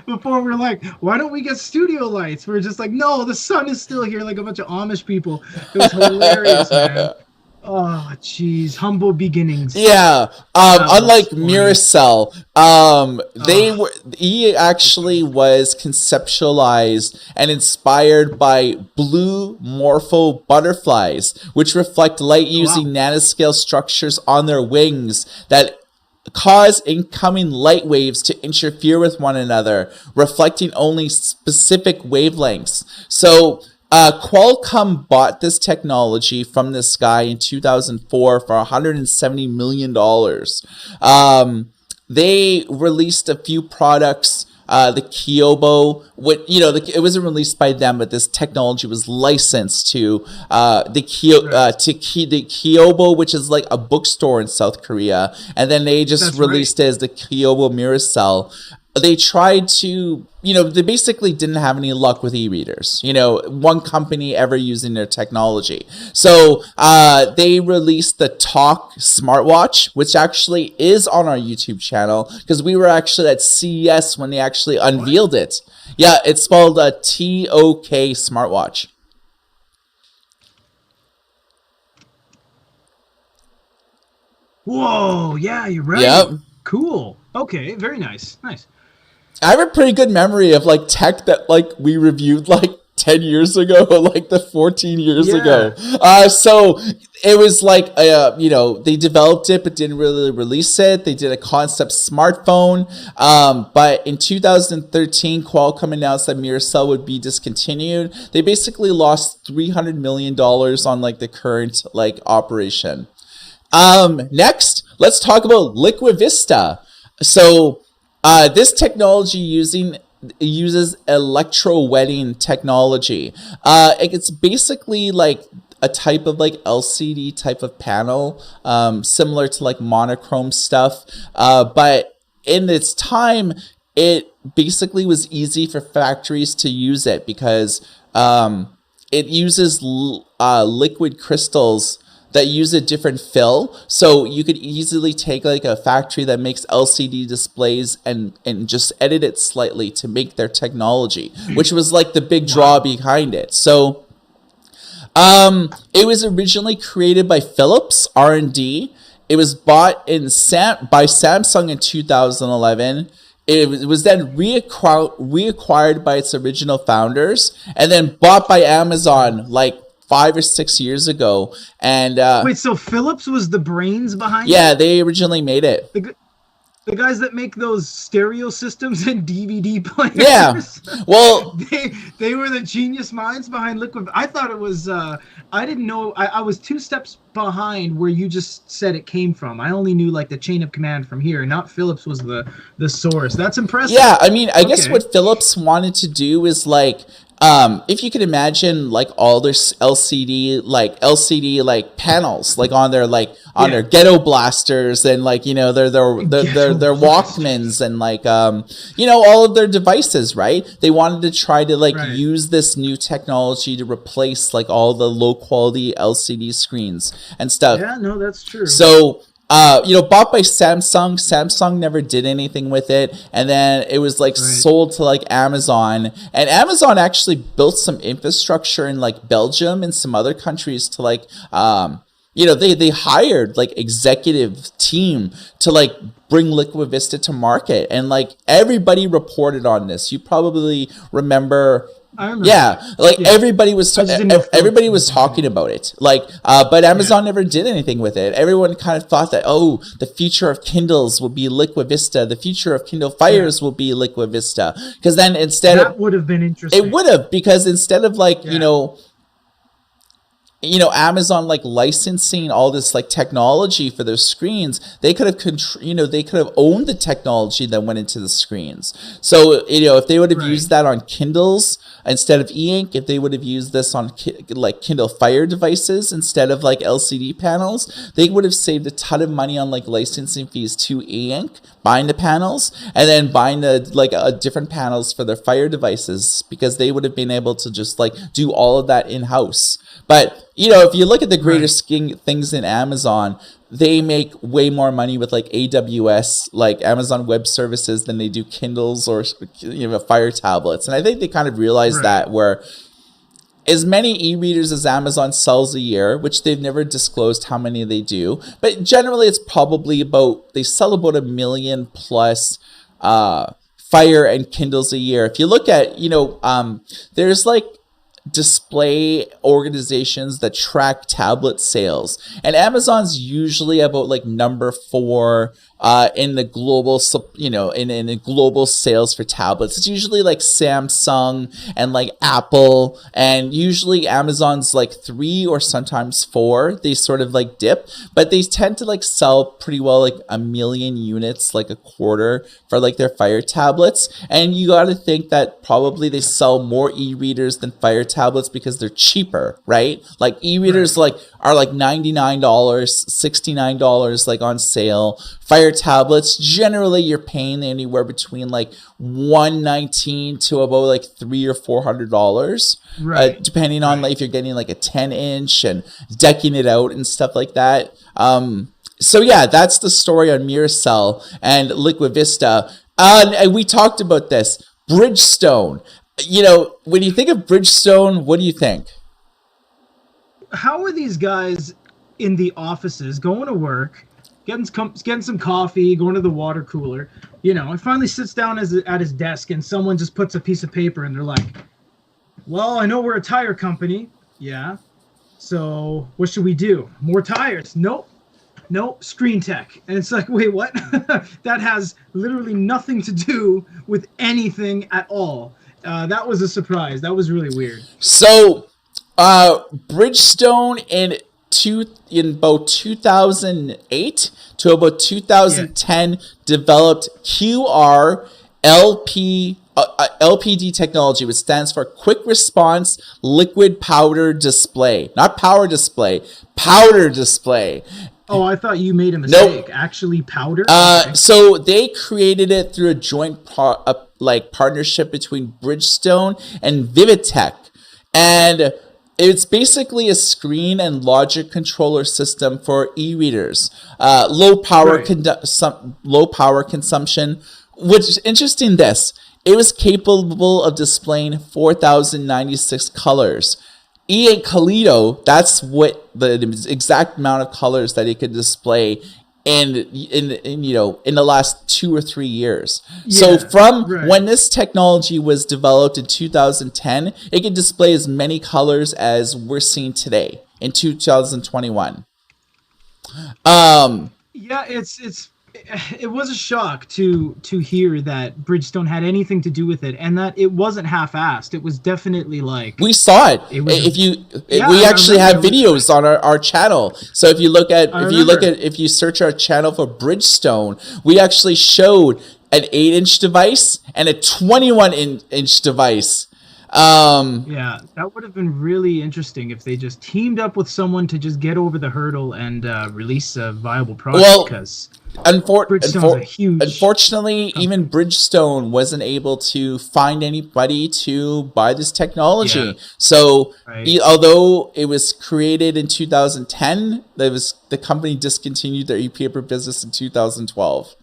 Speaker 2: Before we were like, why don't we get studio lights? We were just like, no, the sun is still here, like a bunch of Amish people. It was hilarious, man. Oh, jeez, humble beginnings.
Speaker 1: Yeah, unlike Mirasol, he actually was conceptualized and inspired by blue morpho butterflies, which reflect light using nanoscale structures on their wings that cause incoming light waves to interfere with one another, reflecting only specific wavelengths. So Qualcomm bought this technology from this guy in 2004 for $170 million. They released a few products. The Kyobo, it wasn't released by them, but this technology was licensed to the Kyobo, which is like a bookstore in South Korea, and then they just released it as the Kyobo Mirasol. They tried to, they basically didn't have any luck with e-readers, one company ever using their technology. So they released the Talk smartwatch, which actually is on our YouTube channel, because we were actually at CES when they actually unveiled it. Yeah, it's spelled a TOK smartwatch.
Speaker 2: Whoa, yeah, you're right.
Speaker 1: Yep.
Speaker 2: Cool. Okay, very nice. Nice.
Speaker 1: I have a pretty good memory of like tech that like we reviewed like 10 years ago, like the 14 years ago. So it was like, they developed it but didn't really release it. They did a concept smartphone. But in 2013, Qualcomm announced that Mirasol would be discontinued. They basically lost $300 million on like the current like operation. Next, let's talk about Liquid Vista. So this technology uses electrowetting technology. It's basically like a type of like LCD type of panel, similar to like monochrome stuff. But in its time, it basically was easy for factories to use it because it uses liquid crystals that use a different fill. So you could easily take like a factory that makes LCD displays and just edit it slightly to make their technology, which was like the big draw behind it. So it was originally created by Philips R&D. It was bought by Samsung in 2011. It was then reacquired by its original founders and then bought by Amazon like 5 or 6 years ago. And
Speaker 2: wait, so Philips was the brains behind it?
Speaker 1: Yeah, they originally made it.
Speaker 2: The guys that make those stereo systems and DVD players.
Speaker 1: Yeah, well,
Speaker 2: they were the genius minds behind Liquid. I thought it was. I didn't know. I was 2 steps behind where you just said it came from. I only knew like the chain of command from here. Not Philips was the source. That's impressive.
Speaker 1: Yeah, I mean, I guess what Philips wanted to do is like. If you could imagine like all their LCD like panels like on their their ghetto blasters and like their Walkmans and like all of their devices, right? They wanted to try to like use this new technology to replace like all the low quality LCD screens and stuff.
Speaker 2: Yeah, no, that's true.
Speaker 1: So bought by Samsung. Samsung never did anything with it, and then it was like sold to like Amazon, and Amazon actually built some infrastructure in like Belgium and some other countries to like they hired like executive team to like bring Liquid Vista to market, and like everybody reported on this. You probably remember. Everybody was talking about it. Like, but Amazon never did anything with it. Everyone kind of thought that the future of Kindles will be Liquid Vista. The future of Kindle Fires will be Liquid Vista. Because then
Speaker 2: that would have been interesting.
Speaker 1: It would have, because instead of like Amazon like licensing all this like technology for their screens, they could have they could have owned the technology that went into the screens. So if they would have used that on Kindles instead of e-ink, if they would have used this on like Kindle Fire devices instead of like LCD panels, they would have saved a ton of money on like licensing fees to e-ink, buying the panels, and then buying the different panels for their Fire devices, because they would have been able to just like do all of that in-house. But if you look at the greater things in Amazon, they make way more money with like AWS, like Amazon Web Services, than they do Kindles or Fire tablets. And I think they kind of realized that, where as many e-readers as Amazon sells a year, which they've never disclosed how many they do, but generally it's probably they sell about 1 million plus Fire and Kindles a year. If you look at, there's like display organizations that track tablet sales, and Amazon's usually about like number 4 in the global in the global sales for tablets. It's usually like Samsung and like Apple, and usually Amazon's like 3 or sometimes 4. They sort of like dip, but they tend to like sell pretty well, like 1 million units like a quarter for like their Fire tablets. And you got to think that probably they sell more e-readers than Fire tablets because they're cheaper, right? Like e-readers are like $99, $69 like on sale. Fire tablets, generally you're paying anywhere between like $119 to about like $300 or $400, depending on like if you're getting like a 10-inch and decking it out and stuff like that. So yeah, that's the story on Mirasol and Liquid Vista. And we talked about this. Bridgestone. When you think of Bridgestone, what do you think?
Speaker 2: How are these guys in the offices going to work, getting some coffee, going to the water cooler? He finally sits down at his desk, and someone just puts a piece of paper, and they're like, well, I know we're a tire company. Yeah. So what should we do? More tires? Nope, screen tech. And it's like, wait, what? That has literally nothing to do with anything at all. That was a surprise. That was really weird.
Speaker 1: So, Bridgestone in about 2008 to about 2010 developed QR LP LPD technology, which stands for Quick Response Liquid Powder Display. Not power display, powder display.
Speaker 2: Oh, I thought you made a mistake.
Speaker 1: Nope.
Speaker 2: Actually, powder? Okay.
Speaker 1: So they created it through a joint partnership between Bridgestone and Vividtech. And it's basically a screen and logic controller system for e-readers. Low power consumption, which is interesting this. It was capable of displaying 4,096 colors. E8 Kaleido, that's what the exact amount of colors that it could display in the last 2 or 3 years. So from when this technology was developed in 2010, it could display as many colors as we're seeing today in 2021.
Speaker 2: Yeah, it was a shock to hear that Bridgestone had anything to do with it, and that it wasn't half-assed. It was definitely like
Speaker 1: we saw it. We actually have videos on our channel. So if you search our channel for Bridgestone, we actually showed an 8-inch device and a 21-inch device.
Speaker 2: Yeah, that would have been really interesting if they just teamed up with someone to just get over the hurdle and release a viable product.
Speaker 1: Well,
Speaker 2: because
Speaker 1: unfortunately, even Bridgestone wasn't able to find anybody to buy this technology. Yeah. So, although it was created in 2010, the company discontinued their e-paper business in 2012.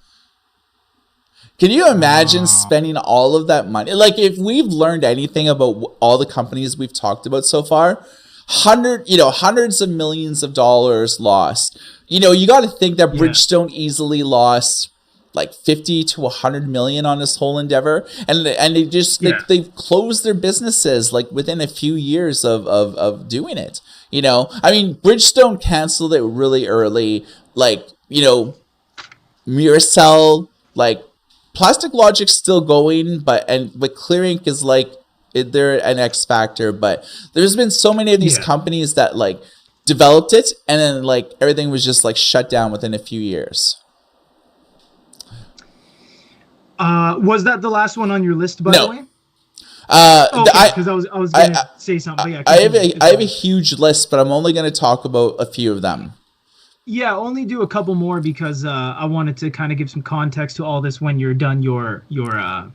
Speaker 1: Can you imagine spending all of that money? Like, if we've learned anything about all the companies we've talked about so far, hundreds of millions of dollars lost. You got to think that Bridgestone easily lost like 50 to 100 million on this whole endeavor, and they've closed their businesses like within a few years of doing it. I mean, Bridgestone canceled it really early. Like, Mirasol, like. Plastic Logic's still going, but Clearink is like they're an X factor. But there's been so many of these companies that like developed it, and then like everything was just like shut down within a few years.
Speaker 2: Was that the last one on your list, by the way? Because I was going to say something. But
Speaker 1: I have a huge list, but I'm only going to talk about a few of them.
Speaker 2: Yeah, only do a couple more because I wanted to kind of give some context to all this when you're done your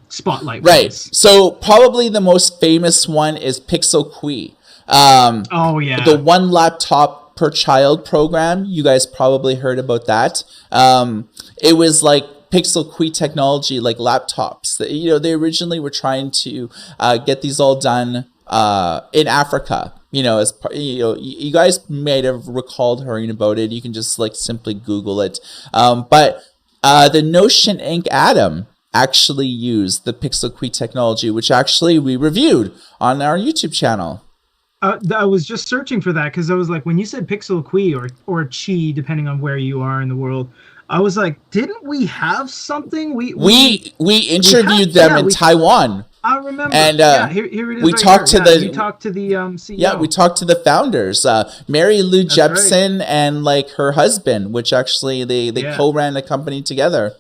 Speaker 2: spotlight.
Speaker 1: Right.
Speaker 2: Ones.
Speaker 1: So probably the most famous one is Pixel Qi. The one laptop per child program. You guys probably heard about that. It was like Pixel Qi technology, like laptops. They originally were trying to get these all done in Africa. You guys might have recalled hearing about it. You can just like simply Google it. But the Notion Ink Atom actually used the Pixel Qi technology, which actually we reviewed on our YouTube channel.
Speaker 2: I was just searching for that because I was like, when you said Pixel Qi or Qi, depending on where you are in the world, I was like, didn't we have something? We
Speaker 1: interviewed them in Taiwan.
Speaker 2: I remember.
Speaker 1: And
Speaker 2: here it is.
Speaker 1: We talked to the.
Speaker 2: You talked to the CEO.
Speaker 1: Yeah, we talked to the founders, Mary Lou Jepsen and like her husband, which actually they co-ran the company together.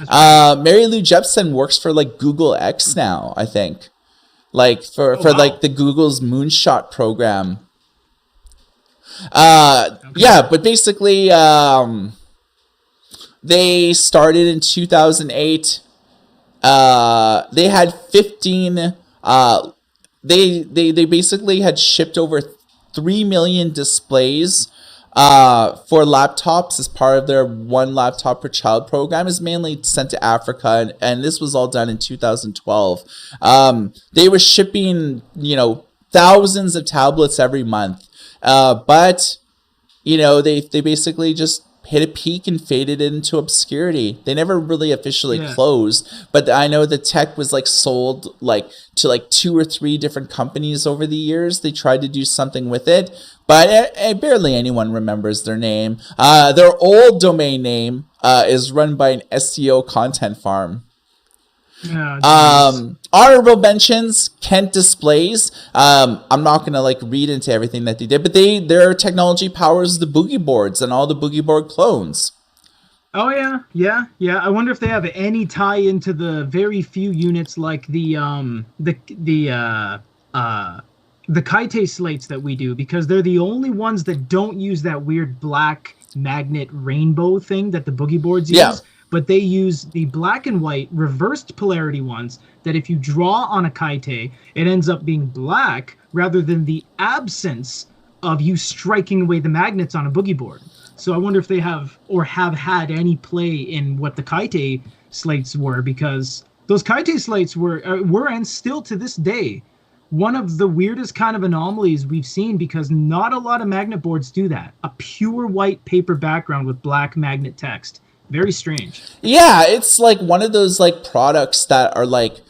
Speaker 1: Mary Lou Jepsen works for like Google X now, I think, like for like the Google's Moonshot program. Yeah, but basically, they started in 2008. They had 15. They basically had shipped over 3 million displays for laptops as part of their one laptop per child program. Is mainly sent to Africa, and this was all done in 2012. They were shipping thousands of tablets every month, but they basically just hit a peak and faded into obscurity. They never really officially closed, but I know the tech was like sold like to like 2 or 3 different companies over the years. They tried to do something with it, but barely anyone remembers their name. Their old domain name is run by an SEO content farm. Honorable mentions, Kent Displays. I'm not gonna like read into everything that they did, but their technology powers the Boogie boards and all the Boogie board clones.
Speaker 2: Oh yeah. I wonder if they have any tie into the very few units like uh the Kaite slates that we do, because they're the only ones that don't use that weird black magnet rainbow thing that the boogie boards
Speaker 1: Yeah.
Speaker 2: use, but they use the black and white reversed polarity ones that if you draw on a Kaite, it ends up being black rather than the absence of you striking away the magnets on a boogie board. So I wonder if they have or have had any play in what the Kaite slates were, because those Kaite slates were and still to this day one of the weirdest kind of anomalies we've seen, because not a lot of magnet boards do that. A pure white paper background with black magnet text. Very strange.
Speaker 1: Yeah, it's like one of those like products that are like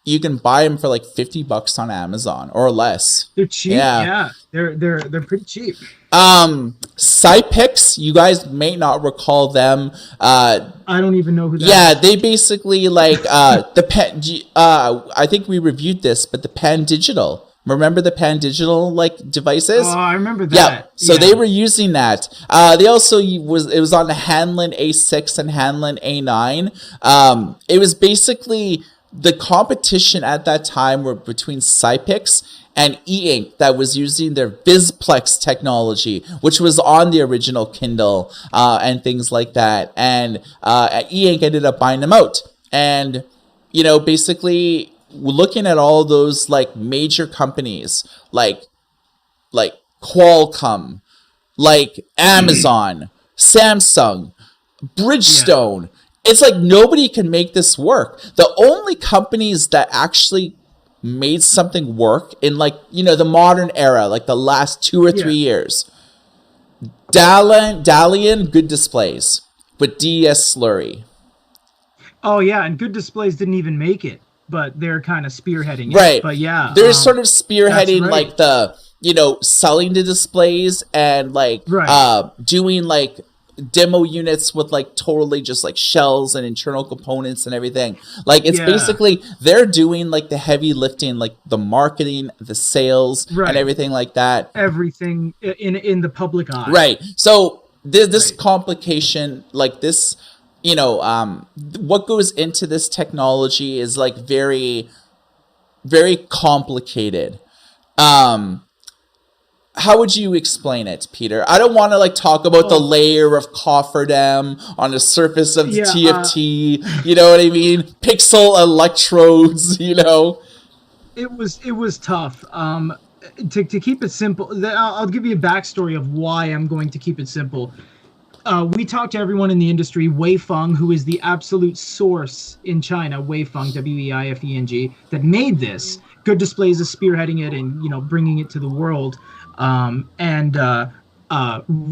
Speaker 1: you can buy them for like $50 on Amazon or less.
Speaker 2: They're cheap. Yeah. They're pretty cheap.
Speaker 1: Cypix, you guys may not recall them.
Speaker 2: I don't even know who that
Speaker 1: Yeah,
Speaker 2: is.
Speaker 1: they basically like the Pan. I think we reviewed this, but the Pan Digital. Remember the Pan Digital like devices?
Speaker 2: Oh, I remember that.
Speaker 1: Yeah, so they were using that. They also it was on the Hanlon A6 and Hanlon A9. It was basically the competition at that time were between Cypix and E-Ink that was using their Visplex technology, which was on the original Kindle and things like that. And E-Ink ended up buying them out. And, you know, basically looking at all those like major companies like Qualcomm, like Amazon, Samsung, Bridgestone. It's like nobody can make this work. The only companies that actually made something work in like, you know, the modern era, like the last 2 or 3 years. Dalian, Good Displays, but DES Slurry.
Speaker 2: Oh yeah, and Good Displays didn't even make it, but they're kind of spearheading it.
Speaker 1: Right.
Speaker 2: But yeah,
Speaker 1: they're sort of spearheading
Speaker 2: right.
Speaker 1: like the, you know, selling the displays and like doing like demo units with like totally just like shells and internal components and everything. Like it's basically they're doing like the heavy lifting, like the marketing, the sales, and everything like that.
Speaker 2: Everything in the public eye.
Speaker 1: Right. So this complication, like this, you know, what goes into this technology is like very, very complicated. How would you explain it, Peter? I don't want to like talk about the layer of cofferdam on the surface of the TFT. You know what I mean? Pixel electrodes. You know.
Speaker 2: It was tough. To keep it simple, I'll give you a backstory of why I'm going to keep it simple. We talked to everyone in the industry. Weifeng, who is the absolute source in China, Weifeng, Weifeng, that made this. Good Displays is spearheading it and, you know, bringing it to the world.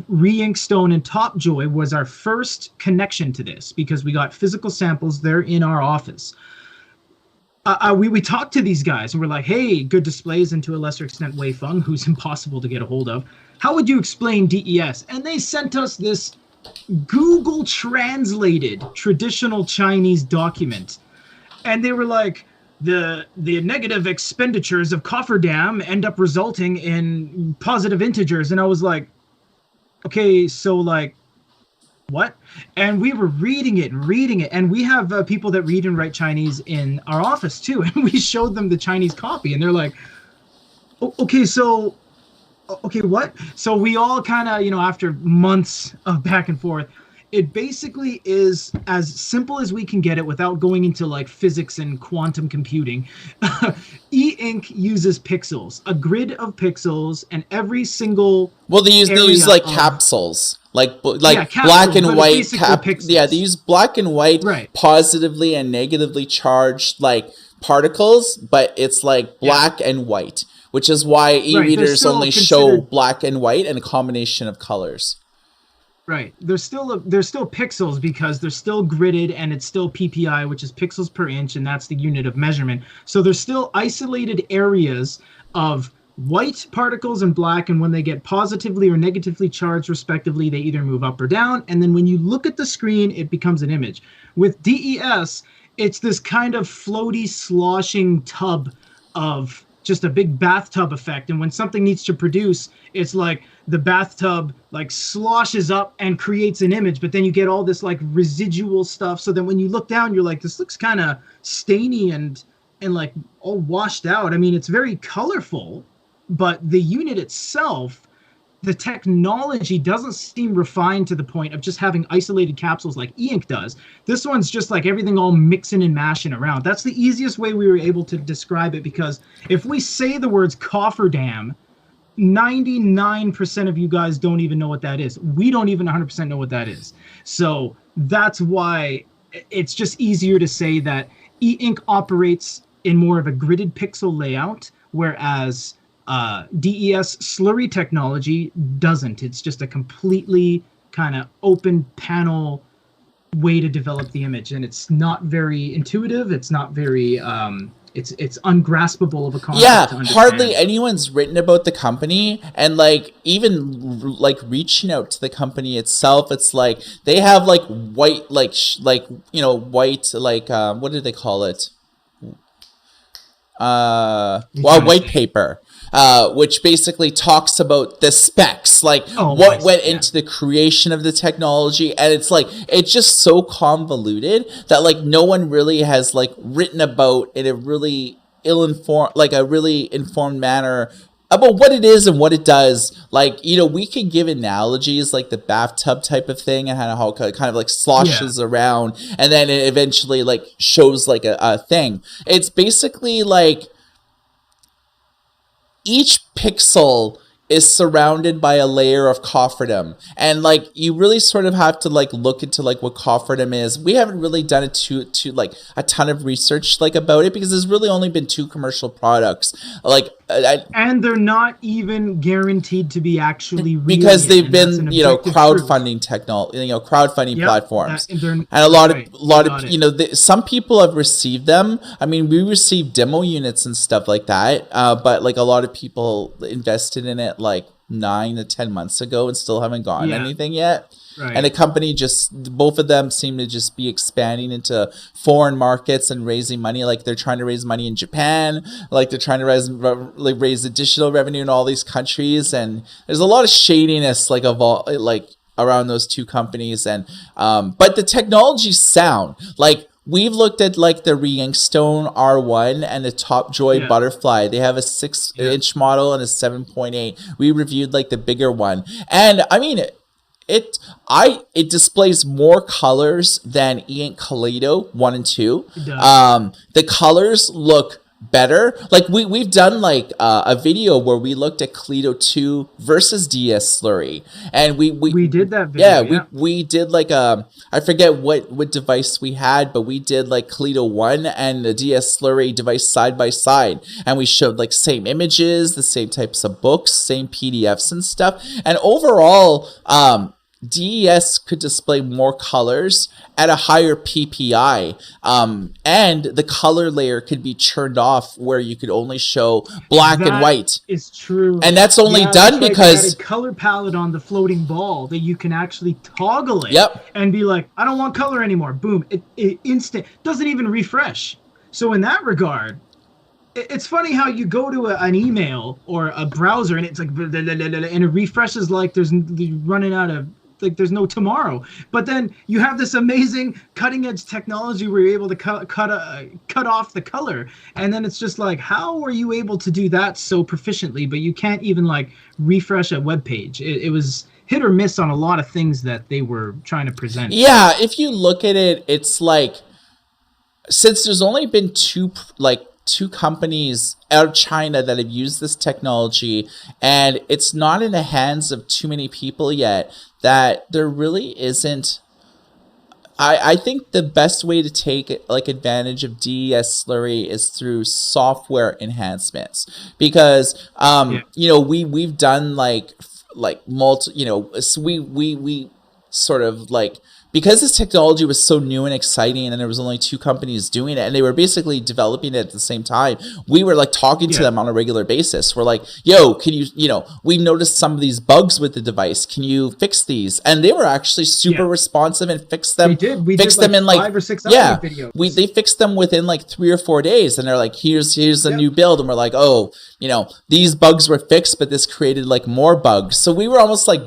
Speaker 2: Re-Ink Stone and Topjoy was our first connection to this, because we got physical samples there in our office. We talked to these guys and we're like, hey, Good Displays, and to a lesser extent Weifeng, who's impossible to get a hold of. How would you explain DES? And they sent us this Google translated traditional Chinese document. And they were like, the negative expenditures of cofferdam end up resulting in positive integers. And I was like, okay, so like, what? And we were reading it, and we have people that read and write Chinese in our office too, and we showed them the Chinese copy, and they're like, okay, so, okay, what? So we all kind of, you know, after months of back and forth, it basically is as simple as we can get it without going into like physics and quantum computing. E-Ink uses pixels, a grid of pixels, and every single
Speaker 1: they use like capsules, like capsules, black and white pixels. Yeah, they use black and white positively and negatively charged like particles, but it's like black and white, which is why e-readers only show black and white and a combination of colors.
Speaker 2: Right. They're still pixels because they're still gridded, and it's still PPI, which is pixels per inch, and that's the unit of measurement. So there's still isolated areas of white particles and black, and when they get positively or negatively charged respectively, they either move up or down, and then when you look at the screen, it becomes an image. With DES, it's this kind of floaty, sloshing tub of just a big bathtub effect. And when something needs to produce, it's like the bathtub like sloshes up and creates an image, but then you get all this like residual stuff. So then when you look down, you're like, this looks kind of stainy and like all washed out. I mean, it's very colorful, but the unit itself, the technology doesn't seem refined to the point of just having isolated capsules like e-ink does. This one's just like everything all mixing and mashing around. That's the easiest way we were able to describe it, because if we say the words cofferdam, 99% of you guys don't even know what that is. We don't even 100% know what that is. So that's why it's just easier to say that e-ink operates in more of a gridded pixel layout, whereas DES slurry technology doesn't. It's just a completely kind of open panel way to develop the image, and it's not very intuitive. It's not very it's ungraspable of a concept.
Speaker 1: Yeah,
Speaker 2: to understand.
Speaker 1: hardly anyone's written about the company, and like even like reaching out to the company itself, it's like they have like white white what do they call it? White paper, which basically talks about the specs, like what went into the creation of the technology. And it's like, it's just so convoluted that like no one really has like written about in a really informed manner about what it is and what it does. Like, you know, we can give analogies like the bathtub type of thing and how it kind of like sloshes around and then it eventually like shows like a thing. It's basically like each pixel is surrounded by a layer of cofferdom, and like you really sort of have to like look into like what cofferdom is. We haven't really done it to like a ton of research like about it, because there's really only been 2 commercial products, like
Speaker 2: and they're not even guaranteed to be actually real
Speaker 1: because they've been
Speaker 2: crowdfunding
Speaker 1: technology, crowdfunding platforms, and a lot of some people have received them. I mean, we received demo units and stuff like that, but like a lot of people invested in it like 9 to 10 months ago and still haven't gotten anything yet. Right. And the company both of them seem to just be expanding into foreign markets and raising money. Like they're trying to raise money in Japan, like they're trying to raise additional revenue in all these countries. And there's a lot of shadiness around those 2 companies. And but the technology's sound. Like we've looked at like the Bridgestone R1 and the Top Joy Butterfly. They have a 6-inch model and a 7.8. We reviewed like the bigger one, and I mean it displays more colors than e-ink Kaleido 1 and 2. The colors look better. Like we've done like a video where we looked at Kaleido 2 versus DS Slurry, and we
Speaker 2: did that video.
Speaker 1: We did like I forget what device we had, but we did like Kaleido 1 and the DS Slurry device side by side, and we showed like same images, the same types of books, same PDFs and stuff, and overall DES could display more colors at a higher PPI, and the color layer could be turned off where you could only show black and white.
Speaker 2: Is true,
Speaker 1: and that's only done because
Speaker 2: they had a color palette on the floating ball that you can actually toggle it and be like, I don't want color anymore. Boom, it instant doesn't even refresh. So in that regard, it's funny how you go to an email or a browser and it's like blah, blah, blah, blah, and it refreshes like there's running out of. Like there's no tomorrow, but then you have this amazing cutting-edge technology where you're able to cut off the color, and then it's just like, how are you able to do that so proficiently, but you can't even like refresh a web page? It was hit or miss on a lot of things that they were trying to present.
Speaker 1: Yeah, if you look at it, it's like, since there's only been two companies out of China that have used this technology, and it's not in the hands of too many people yet, that there really isn't. I think the best way to take like advantage of DES Slurry is through software enhancements, because we've done like multi, we sort of like because this technology was so new and exciting, and there was only 2 companies doing it, and they were basically developing it at the same time, we were like talking to them on a regular basis. We're like, yo, can you, we noticed some of these bugs with the device. Can you fix these? And they were actually super responsive and fixed them.
Speaker 2: We did. We
Speaker 1: fixed
Speaker 2: did
Speaker 1: them in like
Speaker 2: 5 or 6 hour videos.
Speaker 1: They fixed them within like 3 or 4 days, and they're like, here's a new build, and we're like, oh, these bugs were fixed, but this created like more bugs. So we were almost like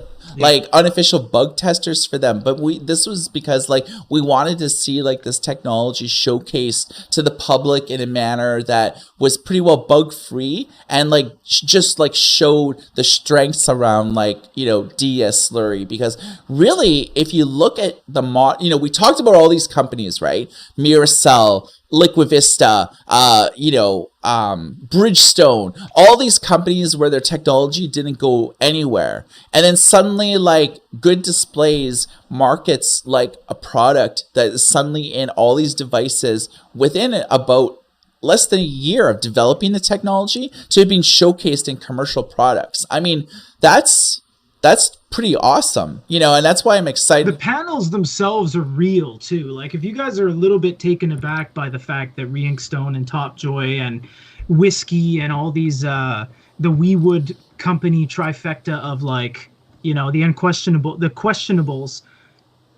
Speaker 1: unofficial bug testers for them, but this was because like we wanted to see like this technology showcased to the public in a manner that was pretty well bug free, and like just like showed the strengths around like DES Slurry. Because really, if you look at the we talked about all these companies, right? Mirasol, Liquivista, Bridgestone, all these companies where their technology didn't go anywhere. And then suddenly, like, Good Displays markets like a product that is suddenly in all these devices within about less than a year of developing the technology to being showcased in commercial products. I mean, that's pretty awesome, and that's why I'm excited.
Speaker 2: The panels themselves are real too. Like, if you guys are a little bit taken aback by the fact that Reinkstone and Topjoy and Whiskey and all these the WeWood company trifecta of like, the questionables,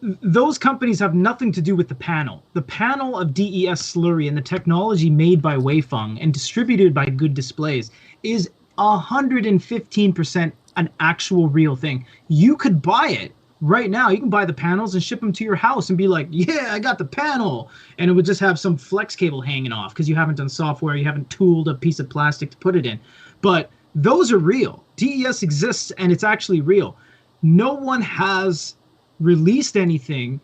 Speaker 2: those companies have nothing to do with the panel. The panel of DES Slurry and the technology made by Weifeng and distributed by Good Displays is 115% an actual real thing. You could buy it right now. You can buy the panels and ship them to your house and be like, yeah, I got the panel. And it would just have some flex cable hanging off because you haven't done software, you haven't tooled a piece of plastic to put it in. But those are real. DES exists and it's actually real. No one has released anything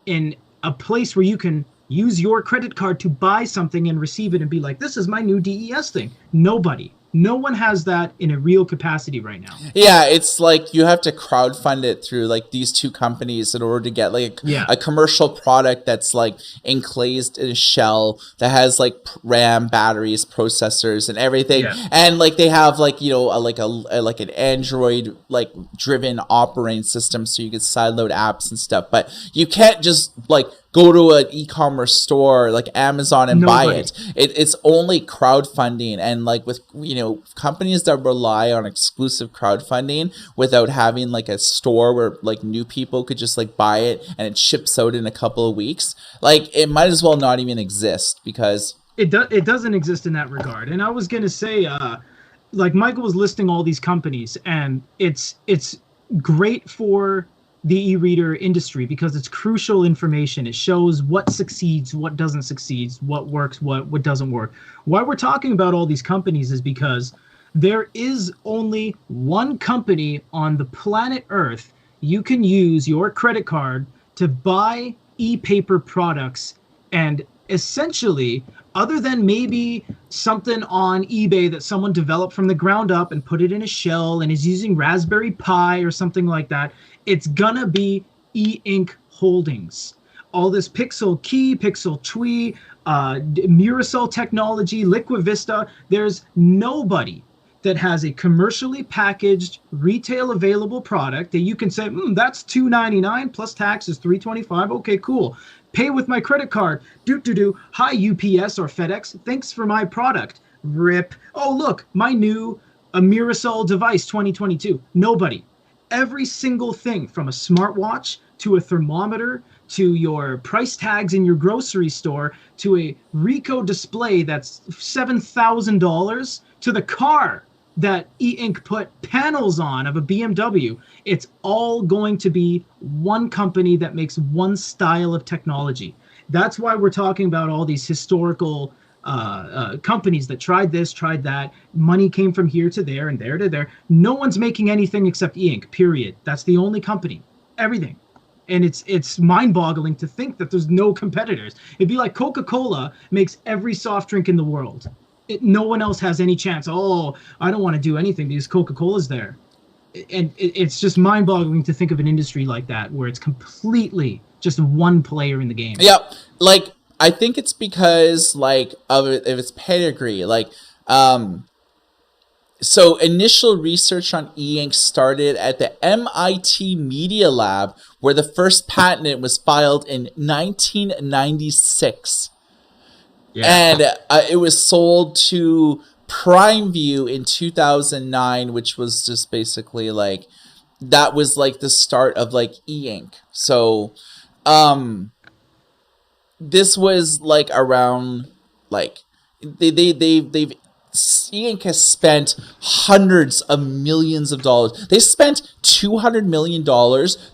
Speaker 2: in a place where you can use your credit card to buy something and receive it and be like, this is my new DES thing. Nobody. No one has that in a real capacity right now.
Speaker 1: Yeah, it's like you have to crowdfund it through like these 2 companies in order to get like a commercial product that's like enclosed in a shell that has like RAM, batteries, processors, and everything. Yeah. And like they have like like an Android like driven operating system, so you can sideload apps and stuff. But you can't just like go to an e-commerce store like Amazon and buy it. It's only crowdfunding, and like with companies that rely on exclusive crowdfunding without having like a store where like new people could just like buy it and it ships out in a couple of weeks, like it might as well not even exist, because
Speaker 2: it doesn't exist in that regard. And I was gonna say, like Michael was listing all these companies, and it's great for the e-reader industry because it's crucial information. It shows what succeeds, what doesn't succeed, what works, what doesn't work. Why we're talking about all these companies is because there is only one company on the planet Earth you can use your credit card to buy e-paper products, and essentially, other than maybe something on eBay that someone developed from the ground up and put it in a shell and is using Raspberry Pi or something like that, it's gonna be e-ink Holdings. All this Pixel Key, Pixel Twee, Mirasol technology, Liquivista, there's nobody that has a commercially packaged, retail available product that you can say, that's $2.99 plus tax is $3.25. Okay, cool. Pay with my credit card. Hi, UPS or FedEx. Thanks for my product. Rip. Oh, look, my new Mirasol device 2022. Nobody. Every single thing from a smartwatch to a thermometer to your price tags in your grocery store to a Ricoh display that's $7,000 to the car that e-ink put panels on of a BMW. It's all going to be one company that makes one style of technology. That's why we're talking about all these historical companies that tried this, tried that. Money came from here to there and there to there. No one's making anything except e-ink, period. That's the only company. Everything. And it's mind-boggling to think that there's no competitors. It'd be like Coca-Cola makes every soft drink in the world. No one else has any chance. Oh, I don't want to do anything because Coca-Cola's there. And it's just mind-boggling to think of an industry like that where it's completely just one player in the game.
Speaker 1: Yeah, like I think it's because like of its pedigree. Like So initial research on e-ink started at the MIT Media Lab, where the first patent was filed in 1996.
Speaker 2: Yeah.
Speaker 1: And it was sold to PrimeView in 2009, which was just basically like, that was like the start of like e-ink. So this was like around like they've E-Ink has spent hundreds of millions of dollars. They spent $200 million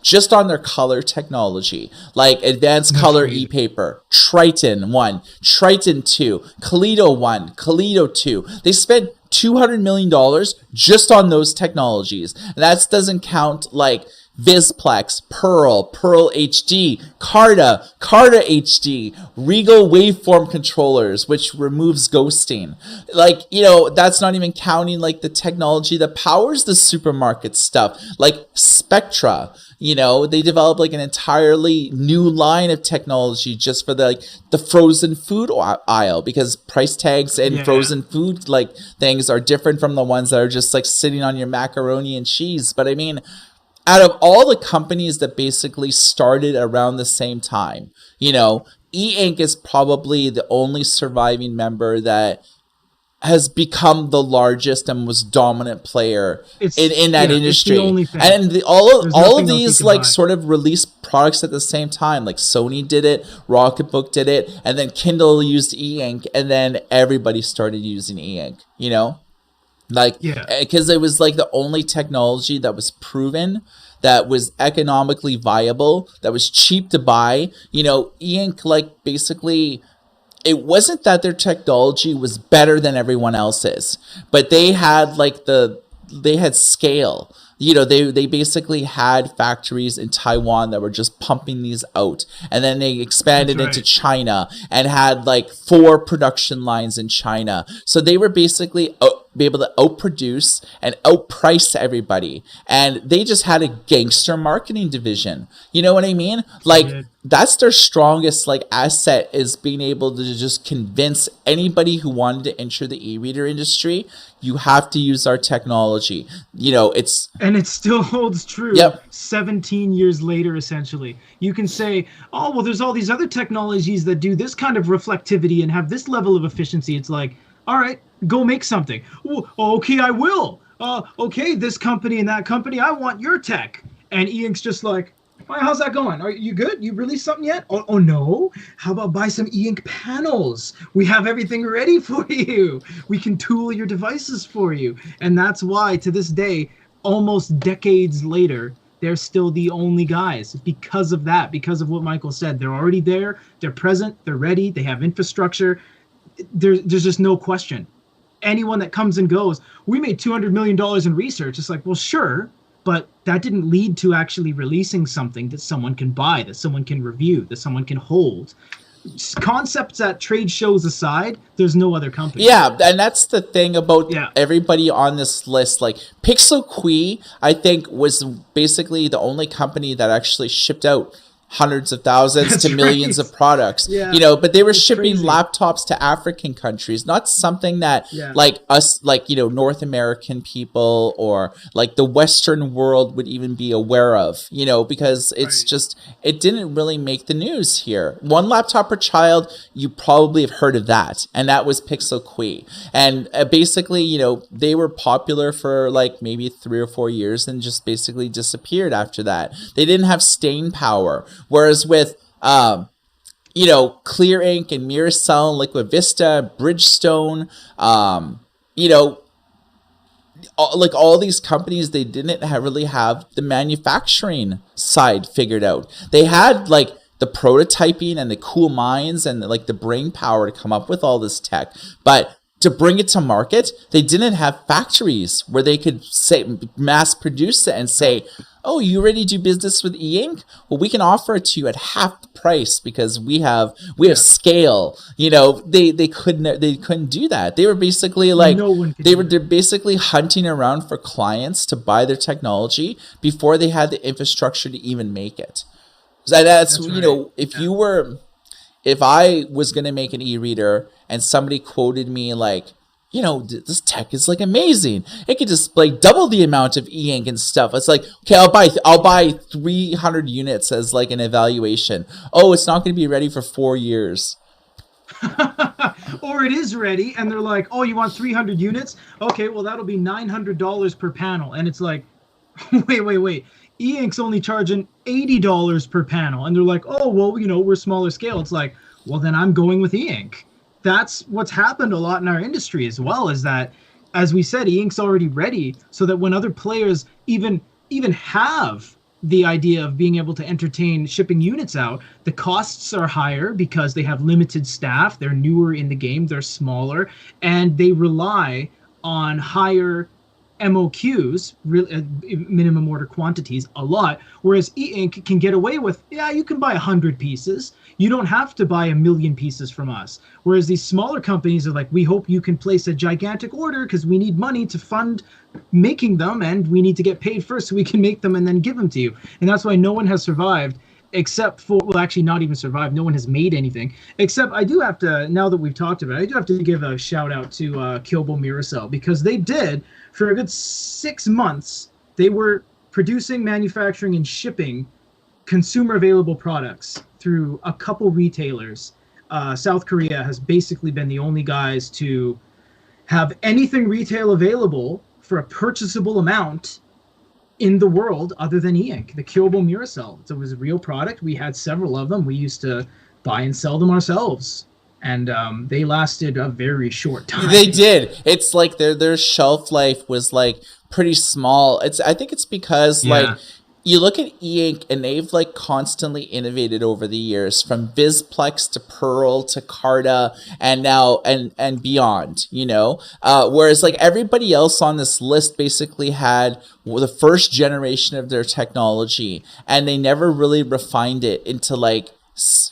Speaker 1: just on their color technology, like Advanced Color e-paper, Triton 1, Triton 2, Kaleido 1, Kaleido 2. They spent $200 million just on those technologies. And that doesn't count like Visplex, Pearl, Pearl HD, Carta, Carta HD, Regal waveform controllers, which removes ghosting. Like, you know, that's not even counting like the technology that powers the supermarket stuff, like Spectra. You know, they developed like an entirely new line of technology just for the frozen food aisle, because price tags and frozen food like things are different from the ones that are just like sitting on your macaroni and cheese. But I mean, out of all the companies that basically started around the same time, you know, E-Ink is probably the only surviving member that has become the largest and most dominant player in that industry. And all of these like sort of release products at the same time. Like Sony did it, Rocketbook did it, and then Kindle used E-Ink, and then everybody started using E-Ink, you know? Like, because it was like the only technology that was proven, that was economically viable, that was cheap to buy. You know, E-Ink, like, basically, it wasn't that their technology was better than everyone else's, but they had like they had scale. You know, they basically had factories in Taiwan that were just pumping these out. And then they expanded into China and had like 4 production lines in China. So they were basically be able to outproduce and outprice everybody. And they just had a gangster marketing division. You know what I mean? Like, that's their strongest like asset, is being able to just convince anybody who wanted to enter the e-reader industry, you have to use our technology. You know,
Speaker 2: and it still holds true 17 years later. Essentially, you can say, oh well, there's all these other technologies that do this kind of reflectivity and have this level of efficiency. It's like, all right, go make something. Ooh, okay, I will. Okay, this company and that company, I want your tech. And E-Ink's just like, all right, how's that going? Are you good? You released something yet? Oh no. How about buy some E-Ink panels? We have everything ready for you. We can tool your devices for you. And that's why, to this day, almost decades later, they're still the only guys, because of that, because of what Michael said. They're already there. They're present. They're ready. They have infrastructure. There's just no question. Anyone that comes and goes, we made $200 million in research. It's like, well, sure, but that didn't lead to actually releasing something that someone can buy, that someone can review, that someone can hold. Concepts at trade shows aside, there's no other company.
Speaker 1: Yeah, and that's the thing about everybody on this list. Like, Pixel I think, was basically the only company that actually shipped out hundreds of thousands to millions of products, you know, but they were shipping laptops to African countries, not something that like us, like, you know, North American people or like the Western world would even be aware of, you know, because it's just, it didn't really make the news here. One laptop per child, you probably have heard of that, and that was Pixel. And basically, you know, they were popular for like maybe 3 or 4 years and just basically disappeared after that. They didn't have staying power. Whereas with, you know, Clearink and Mirasol, Liquid Vista, Bridgestone, you know, like all these companies, they didn't really have the manufacturing side figured out. They had like the prototyping and the cool minds and like the brain power to come up with all this tech, but to bring it to market, they didn't have factories where they could say mass produce it and say, oh, you already do business with E-Ink? Well, we can offer it to you at half the price because we have scale. You know, they couldn't do that. They were basically like they're basically hunting around for clients to buy their technology before they had the infrastructure to even make it. So that's you know, if I was going to make an e-reader and somebody quoted me like you know, this tech is like amazing. It could just like double the amount of e-ink and stuff. It's like, okay, I'll buy 300 units as like an evaluation. Oh, it's not going to be ready for 4 years.
Speaker 2: Or it is ready, and they're like, oh, you want 300 units? Okay, well, that'll be $900 per panel. And it's like, wait. E-ink's only charging $80 per panel. And they're like, oh, well, you know, we're smaller scale. It's like, well, then I'm going with e-ink. That's what's happened a lot in our industry as well, is that, as we said, e-ink's already ready, so that when other players even have the idea of being able to entertain shipping units out, the costs are higher because they have limited staff, they're newer in the game, they're smaller, and they rely on higher MOQs, minimum order quantities, a lot, whereas e-ink can get away with, yeah, you can buy 100 pieces. You don't have to buy 1 million pieces from us. Whereas these smaller companies are like, we hope you can place a gigantic order because we need money to fund making them, and we need to get paid first so we can make them and then give them to you. And that's why no one has survived except for, well, actually not even survived. No one has made anything, except I do have to, now that we've talked about it, I do have to give a shout out to Kyobo Mirasol, because they did, for a good 6 months, they were producing, manufacturing, and shipping consumer available products through a couple retailers. South Korea has basically been the only guys to have anything retail available for a purchasable amount in the world other than e-ink. The Kyobo Mirasol. It was a real product. We had several of them. We used to buy and sell them ourselves. And they lasted a very short time.
Speaker 1: They did. It's like their shelf life was like pretty small. I think it's because like you look at e-ink and they've like constantly innovated over the years, from Bizplex to Pearl to Carta and now and beyond, you know, whereas like everybody else on this list basically had the first generation of their technology, and they never really refined it into like,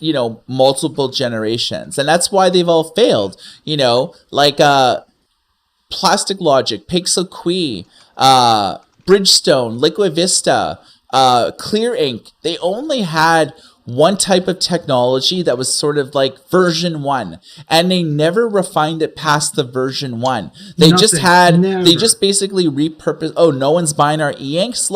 Speaker 1: you know, multiple generations. And that's why they've all failed, you know, like Plastic Logic, Pixel Qi, Bridgestone, Liquid Vista, Clearink. They only had one type of technology that was sort of like version 1, and they never refined it past the version 1. They just basically repurposed, oh, no one's buying our e-inks,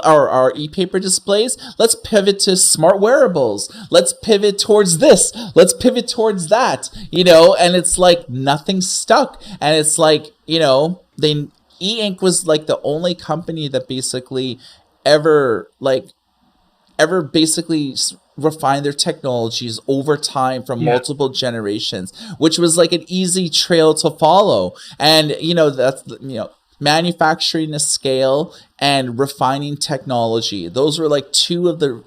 Speaker 1: our e-paper displays, let's pivot to smart wearables, let's pivot towards this, let's pivot towards that, you know. And it's like nothing stuck. And it's like, you know, e-ink was like the only company that basically ever basically refine their technologies over time from multiple generations, which was like an easy trail to follow. And, you know, that's, you know, manufacturing a scale and refining technology. Those were like two of the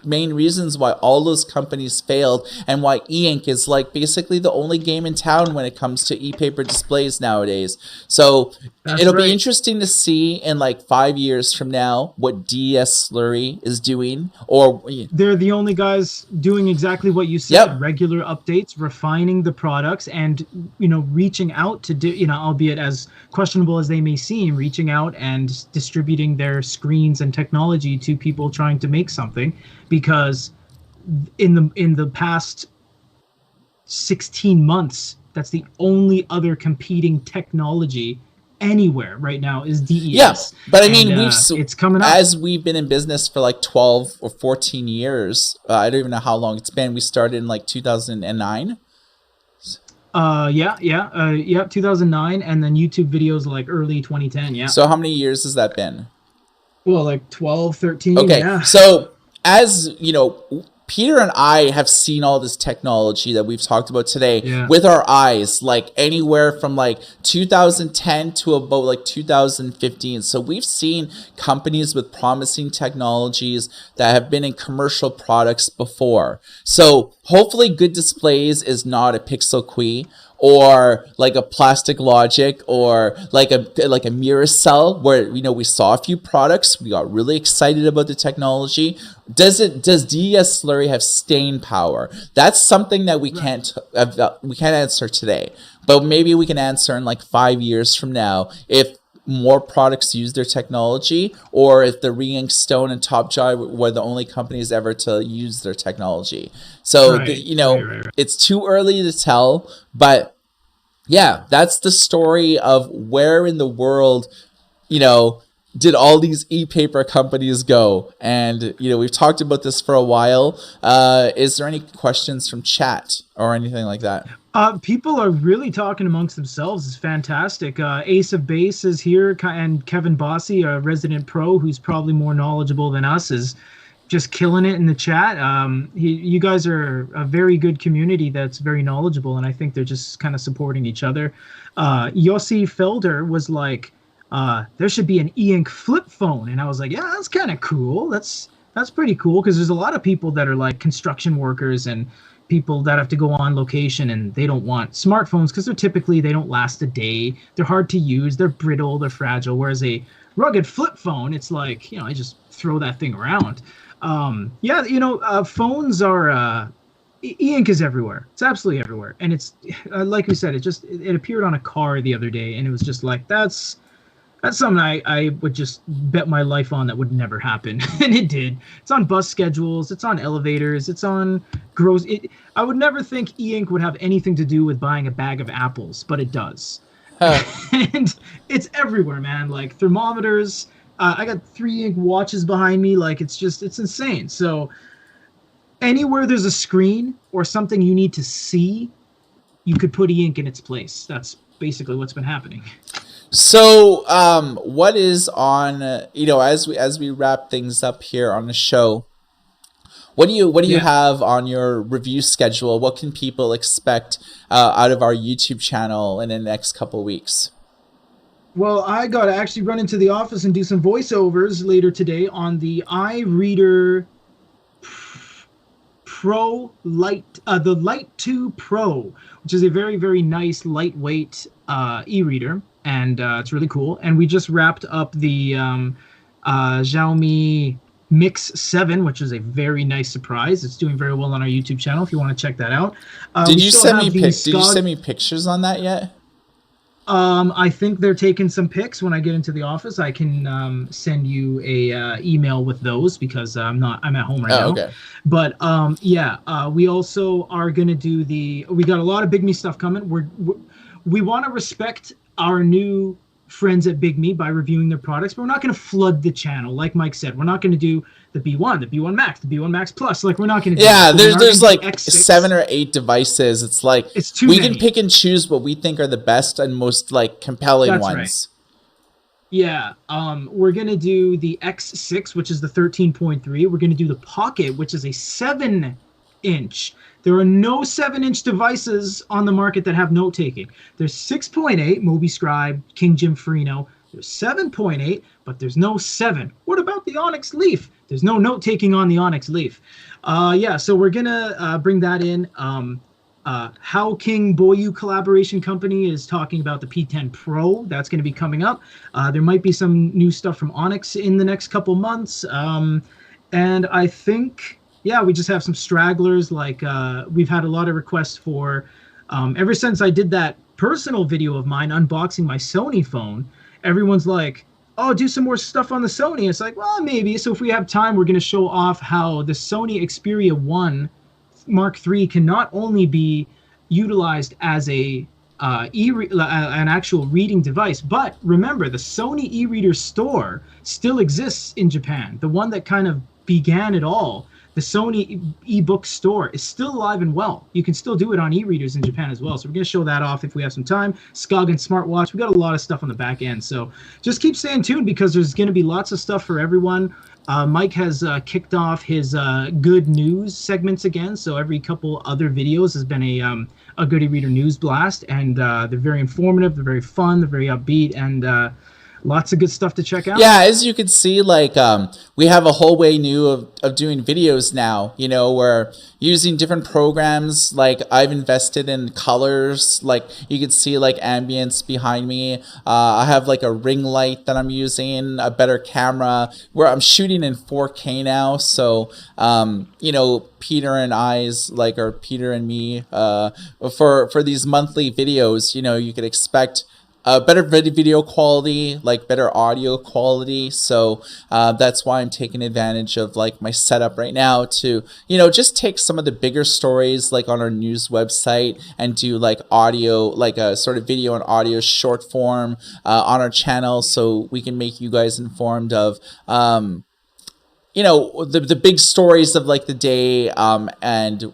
Speaker 1: main reasons why all those companies failed, and why e-ink is like basically the only game in town when it comes to e-paper displays nowadays. So it'll be interesting to see in like 5 years from now what DS Slurry is doing. Or
Speaker 2: they're the only guys doing exactly what you said, regular updates, refining the products, and, you know, reaching out to do, you know, albeit as questionable as they may seem, reaching out and distributing their screens and technology to people trying to make something. Because in the past 16 months, that's the only other competing technology anywhere right now is DES.
Speaker 1: Yes, but I mean,
Speaker 2: it's coming up.
Speaker 1: As we've been in business for like 12 or 14 years. I don't even know how long it's been. We started in like 2009.
Speaker 2: 2009, and then YouTube videos like early 2010. Yeah.
Speaker 1: So how many years has that been?
Speaker 2: Well, like 12, 13.
Speaker 1: Okay.
Speaker 2: Yeah.
Speaker 1: So as you know, Peter and I have seen all this technology that we've talked about today with our eyes, like anywhere from like 2010 to about like 2015. So we've seen companies with promising technologies that have been in commercial products before. So hopefully Good Displays is not a Pixel Qi, or like a Plastic Logic, or like a Mirasol, where, you know, we saw a few products, we got really excited about the technology. Does DES Slurry have staying power? That's something that we can't answer today, but maybe we can answer in like 5 years from now if more products use their technology, or if the Re-Ink Stone and Top Jaw were the only companies ever to use their technology. So, you know, it's too early to tell, but, Yeah, that's the story of where in the world, you know, did all these e-paper companies go? And, you know, we've talked about this for a while. Is there any questions from chat or anything like that?
Speaker 2: People are really talking amongst themselves. It's fantastic. Ace of Base is here, and Kevin Bossy, a resident pro who's probably more knowledgeable than us, is just killing it in the chat. You guys are a very good community that's very knowledgeable, and I think they're just kind of supporting each other. Yossi Felder was like, there should be an e-ink flip phone, and I was like, yeah, that's kind of cool. That's pretty cool, because there's a lot of people that are like construction workers and people that have to go on location, and they don't want smartphones because they don't last a day. They're hard to use. They're brittle. They're fragile. Whereas a rugged flip phone, it's like, I just throw that thing around. Phones are e-ink is everywhere. It's absolutely everywhere, and it's like we said, it appeared on a car the other day, and it was just like that's something I would just bet my life on that would never happen. And it did. It's on bus schedules. It's on elevators. It's on I would never think e-ink would have anything to do with buying a bag of apples, but it does. And it's everywhere, man. Like thermometers. I got 3 ink watches behind me. Like it's insane. So anywhere there's a screen or something you need to see, you could put e-ink in its place. That's basically what's been happening.
Speaker 1: So, what is on, as we wrap things up here on the show, what do you have on your review schedule? What can people expect out of our YouTube channel in the next couple weeks?
Speaker 2: Well, I got to actually run into the office and do some voiceovers later today on the iReader Pro Lite, the Lite 2 Pro, which is a very, very nice lightweight e-reader. And it's really cool. And we just wrapped up the Xiaomi Mix 7, which is a very nice surprise. It's doing very well on our YouTube channel if you want to check that out.
Speaker 1: Did you send me pictures on that yet?
Speaker 2: I think they're taking some pics when I get into the office. I can send you a email with those because I'm at home right now. Okay. But we also are gonna do we got a lot of Bigme stuff coming. We want to respect our new friends at Bigme by reviewing their products, but we're not going to flood the channel. Like Mike said, we're not going to do the B1, the B1 Max, the B1 Max Plus. Like we're not going to do
Speaker 1: that. There's like X6. 7 or 8 devices. It's like it's too many. Can pick and choose what we think are the best and most like compelling ones. Right.
Speaker 2: Yeah, we're going to do the X6, which is the 13.3. We're going to do the Pocket, which is a 7-inch. There are no 7-inch devices on the market that have note-taking. There's 6.8, Moby Scribe, King Jim Farino. There's 7.8, but there's no 7. What about the Onyx Leaf? There's no note-taking on the Onyx Leaf. So we're going to bring that in. How King Boyu Collaboration Company is talking about the P10 Pro. That's going to be coming up. There might be some new stuff from Onyx in the next couple months. And I think... we just have some stragglers. Like we've had a lot of requests for, ever since I did that personal video of mine unboxing my Sony phone, everyone's like, oh, do some more stuff on the Sony. It's like, well, maybe. So if we have time, we're going to show off how the Sony Xperia 1 Mark III can not only be utilized as an actual reading device, but remember, the Sony e-reader store still exists in Japan. The one that kind of began it all. The Sony ebook store is still alive and well. You can still do it on e-readers in Japan as well. So we're going to show that off if we have some time. Skogan smartwatch. We got a lot of stuff on the back end. So just keep staying tuned because there's going to be lots of stuff for everyone. Mike has kicked off his good news segments again. So every couple other videos has been a good e-reader news blast. And they're very informative. They're very fun. They're very upbeat. And lots of good stuff to check out.
Speaker 1: Yeah, as you can see, like we have a whole way new of doing videos now. We're using different programs. Like I've invested in colors. Like you can see like ambience behind me. I have like a ring light that I'm using, a better camera. Where I'm shooting in 4K now. So Peter and Peter and me for these monthly videos. You could expect better video quality, like better audio quality. So that's why I'm taking advantage of like my setup right now to, just take some of the bigger stories like on our news website and do like audio, like a sort of video and audio short form on our channel, so we can make you guys informed of the big stories of like the day, and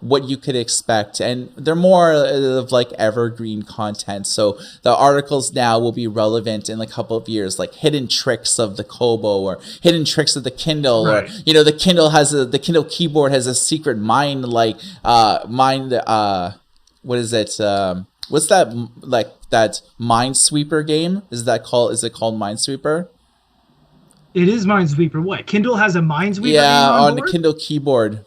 Speaker 1: what you could expect. And they're more of like evergreen content, so the articles now will be relevant in a couple of years, like hidden tricks of the Kobo or hidden tricks of the Kindle. Right. Or the Kindle keyboard has a secret what is it, what's that, like that Minesweeper game, is it called Minesweeper?
Speaker 2: It is Minesweeper. What? Kindle has a Minesweeper game
Speaker 1: on
Speaker 2: board?
Speaker 1: the Kindle keyboard.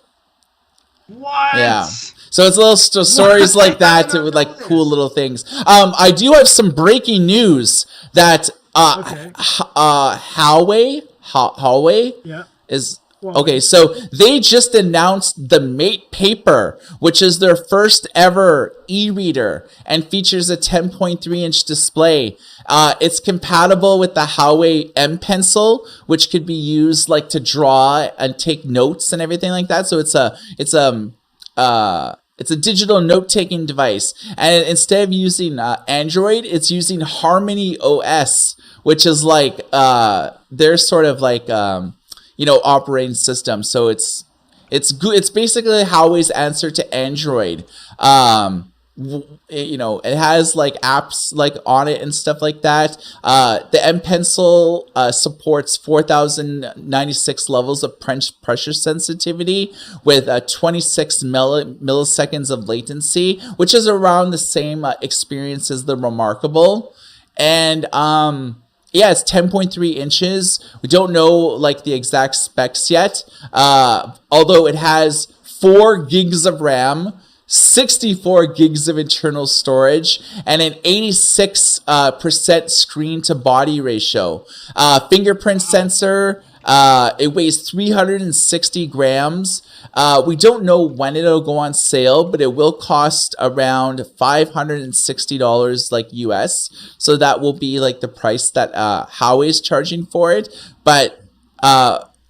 Speaker 2: What?
Speaker 1: Yeah. So it's little stories like that with like cool little things. I do have some breaking news that Huawei is... Okay, so they just announced the Mate Paper, which is their first ever e-reader and features a 10.3-inch display. It's compatible with the Huawei M Pencil, which could be used like to draw and take notes and everything like that. So it's a digital note-taking device, and instead of using Android, it's using Harmony OS, which is like their sort of like operating system. So it's good. It's basically Huawei's answer to Android. It has like apps like on it and stuff like that. The M Pencil supports 4096 levels of pressure sensitivity with 26 milliseconds of latency, which is around the same experience as the Remarkable. And yeah, it's 10.3 inches. We don't know like the exact specs yet, although it has 4 gigs of RAM, 64 gigs of internal storage, and an 86% screen to body ratio. Fingerprint sensor. It weighs 360 grams. We don't know when it'll go on sale, but it will cost around $560 like US. So that will be like the price that Huawei is charging for it. But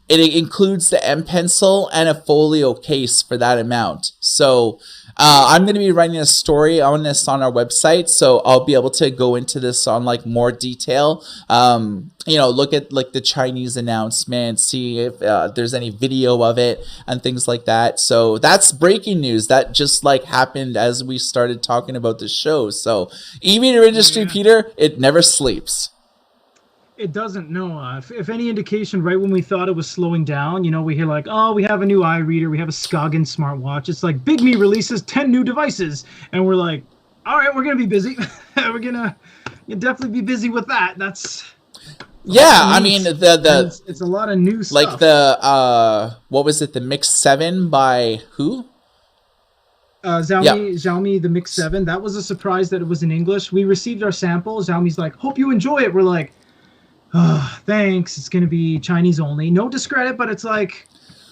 Speaker 1: it includes the M Pencil and a folio case for that amount. So I'm going to be writing a story on this on our website, so I'll be able to go into this on like more detail. Look at like the Chinese announcement, see if there's any video of it and things like that. So that's breaking news that just like happened as we started talking about the show. So e-reader industry, Peter, it never sleeps.
Speaker 2: It doesn't, no. If any indication, right when we thought it was slowing down, we hear like, oh, we have a new iReader, we have a Scoggin smartwatch. It's like Bigme releases 10 new devices, and we're like, all right, we're gonna be busy. We're gonna definitely be busy with that. That's
Speaker 1: I mean
Speaker 2: it's a lot of new stuff.
Speaker 1: Like the what was it? The Mix 7 by who?
Speaker 2: Xiaomi, the Mix 7. That was a surprise that it was in English. We received our sample. Xiaomi's like, hope you enjoy it. We're like, oh, thanks. It's going to be Chinese only. No discredit, but it's like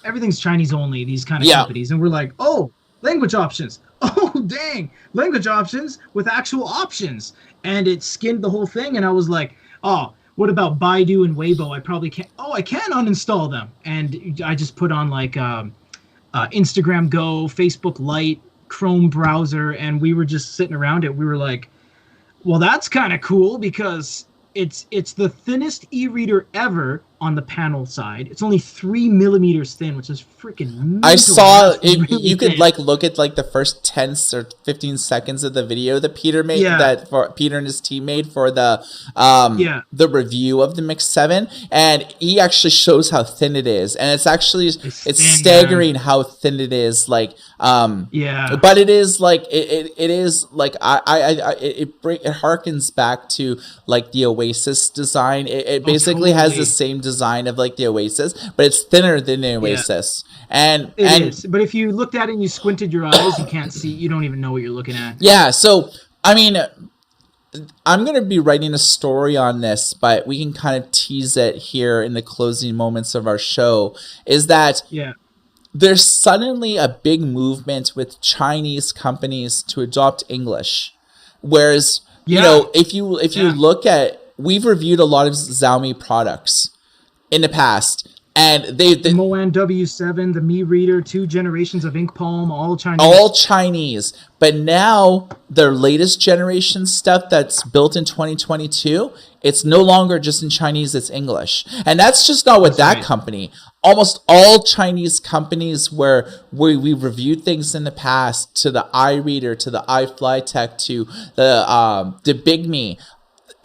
Speaker 2: everything's Chinese only, these kind of companies. And we're like, oh, language options. Oh, dang. Language options with actual options. And it skinned the whole thing. And I was like, oh, what about Baidu and Weibo? I probably can't. Oh, I can uninstall them. And I just put on like Instagram Go, Facebook Lite, Chrome browser. And we were just sitting around it. We were like, well, that's kind of cool because it's the thinnest e-reader ever on the panel side. It's only 3 millimeters thin, which is freaking mental.
Speaker 1: I saw it. Really you could like look at like the first 10 or 15 seconds of the video that Peter made, that for Peter and his team made for the review of the Mix 7, and he actually shows how thin it is, and it's actually it's staggering how thin it is. Like but it is like it is like it harkens back to like the Oasis design. It basically has the same design of like the Oasis, but it's thinner than the Oasis. And it is.
Speaker 2: But if you looked at it and you squinted your eyes, you can't see. You don't even know what you're looking at.
Speaker 1: Yeah. So I mean, I'm going to be writing a story on this, but we can kind of tease it here in the closing moments of our show. Is that there's suddenly a big movement with Chinese companies to adopt English, whereas
Speaker 2: Yeah.
Speaker 1: if you
Speaker 2: Yeah.
Speaker 1: look at, we've reviewed a lot of Xiaomi products in the past, and
Speaker 2: The Moan W7, the Mi Reader, 2 generations of Ink Palm, all
Speaker 1: all
Speaker 2: Chinese.
Speaker 1: Chinese. But now their latest generation stuff that's built in 2022, it's no longer just in Chinese, it's English. And that's just not with
Speaker 2: That's
Speaker 1: that
Speaker 2: right.
Speaker 1: company. Almost all Chinese companies where we've reviewed things in the past, to the iReader, to the iFlyTech, to the Bigme,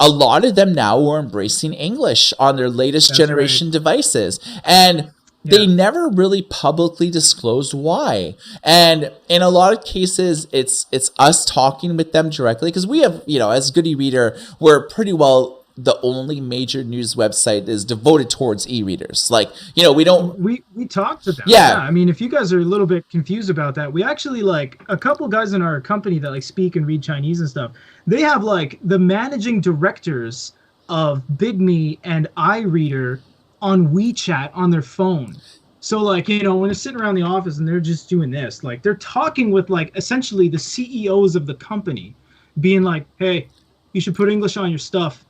Speaker 1: a lot of them now are embracing English on their latest
Speaker 2: That's right.
Speaker 1: generation devices. And they
Speaker 2: Yeah.
Speaker 1: never really publicly disclosed why. And in a lot of cases, it's us talking with them directly, because we have, as Good e-reader, we're pretty well the only major news website is devoted towards e-readers. Like, we don't.
Speaker 2: We talked to them. Yeah,
Speaker 1: Yeah.
Speaker 2: I mean, if you guys are a little bit confused about that, we actually, like, a couple guys in our company that like speak and read Chinese and stuff. They have like the managing directors of Bigme and iReader on WeChat on their phone. So, like, when they're sitting around the office and they're just doing this, like they're talking with like essentially the CEOs of the company, being like, "Hey, you should put English on your stuff."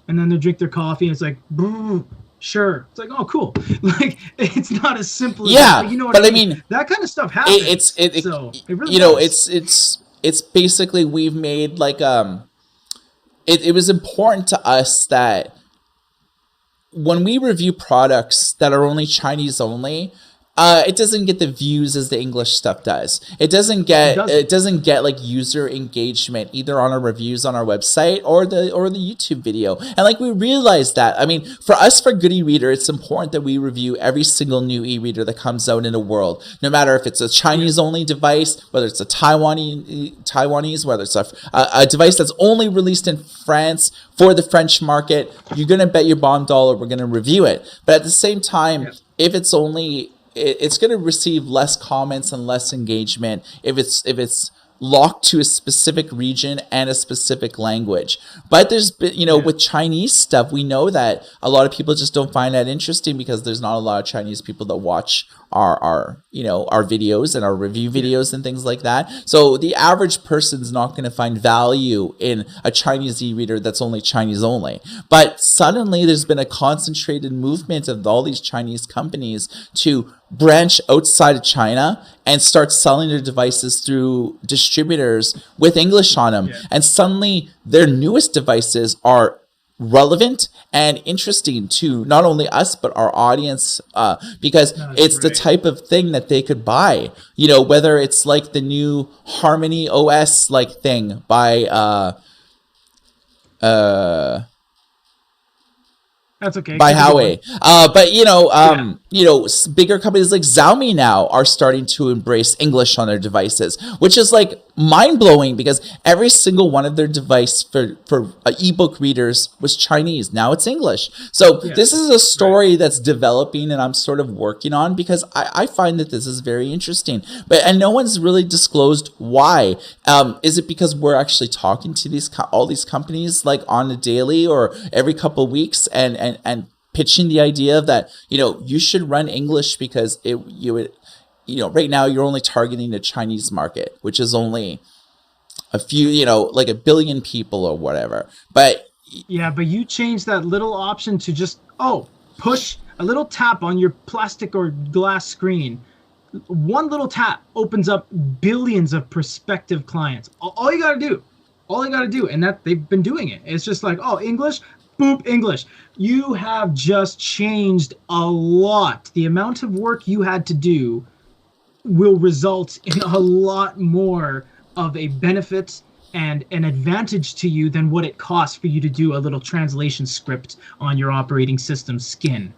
Speaker 2: And then they drink their coffee and it's like, sure. It's like, oh, cool. Like, it's not as simple as that.
Speaker 1: Yeah,
Speaker 2: But you know what
Speaker 1: but
Speaker 2: I
Speaker 1: I
Speaker 2: mean?
Speaker 1: mean,
Speaker 2: That kind of stuff happens.
Speaker 1: it
Speaker 2: So it really does.
Speaker 1: it's basically, we've made like it was important to us that when we review products that are only Chinese only, it doesn't get the views as the English stuff does. It doesn't get like user engagement either on our reviews on our website or the YouTube video. And like, we realized that. I mean, for us, for Good e-reader, it's important that we review every single new e-reader that comes out in the world, no matter if it's a Chinese only device, whether it's a Taiwanese, whether it's a device that's only released in France for the French market. You're gonna bet your bottom dollar we're gonna review it. But at the same time, if it's only, it's going to receive less comments and less engagement if it's locked to a specific region and a specific language. But there's been, with Chinese stuff, we know that a lot of people just don't find that interesting because there's not a lot of Chinese people that watch our videos and our review videos and things like that. So the average person's not going to find value in a Chinese e-reader that's only Chinese only. But suddenly there's been a concentrated movement of all these Chinese companies to branch outside of China and start selling their devices through distributors with English on them. And suddenly their newest devices are relevant and interesting to not only us but our audience, because it's the type of thing that they could buy, whether it's like the new Harmony OS like thing by
Speaker 2: That's okay.
Speaker 1: by Huawei. But bigger companies like Xiaomi now are starting to embrace English on their devices, which is like mind blowing because every single one of their device for ebook readers was Chinese. Now it's English. So this is a story that's developing and I'm sort of working on because I find that this is very interesting. And no one's really disclosed why. Is it because we're actually talking to all these companies like on a daily or every couple of weeks and pitching the idea that, you should run English because right now you're only targeting the Chinese market, which is only a few, like 1 billion people or whatever. But
Speaker 2: you change that little option to just, push a little tap on your plastic or glass screen. One little tap opens up billions of prospective clients. All you got to do, and that they've been doing it. It's just like, English, boop, English. You have just changed a lot. The amount of work you had to do will result in a lot more of a benefit and an advantage to you than what it costs for you to do a little translation script on your operating system skin.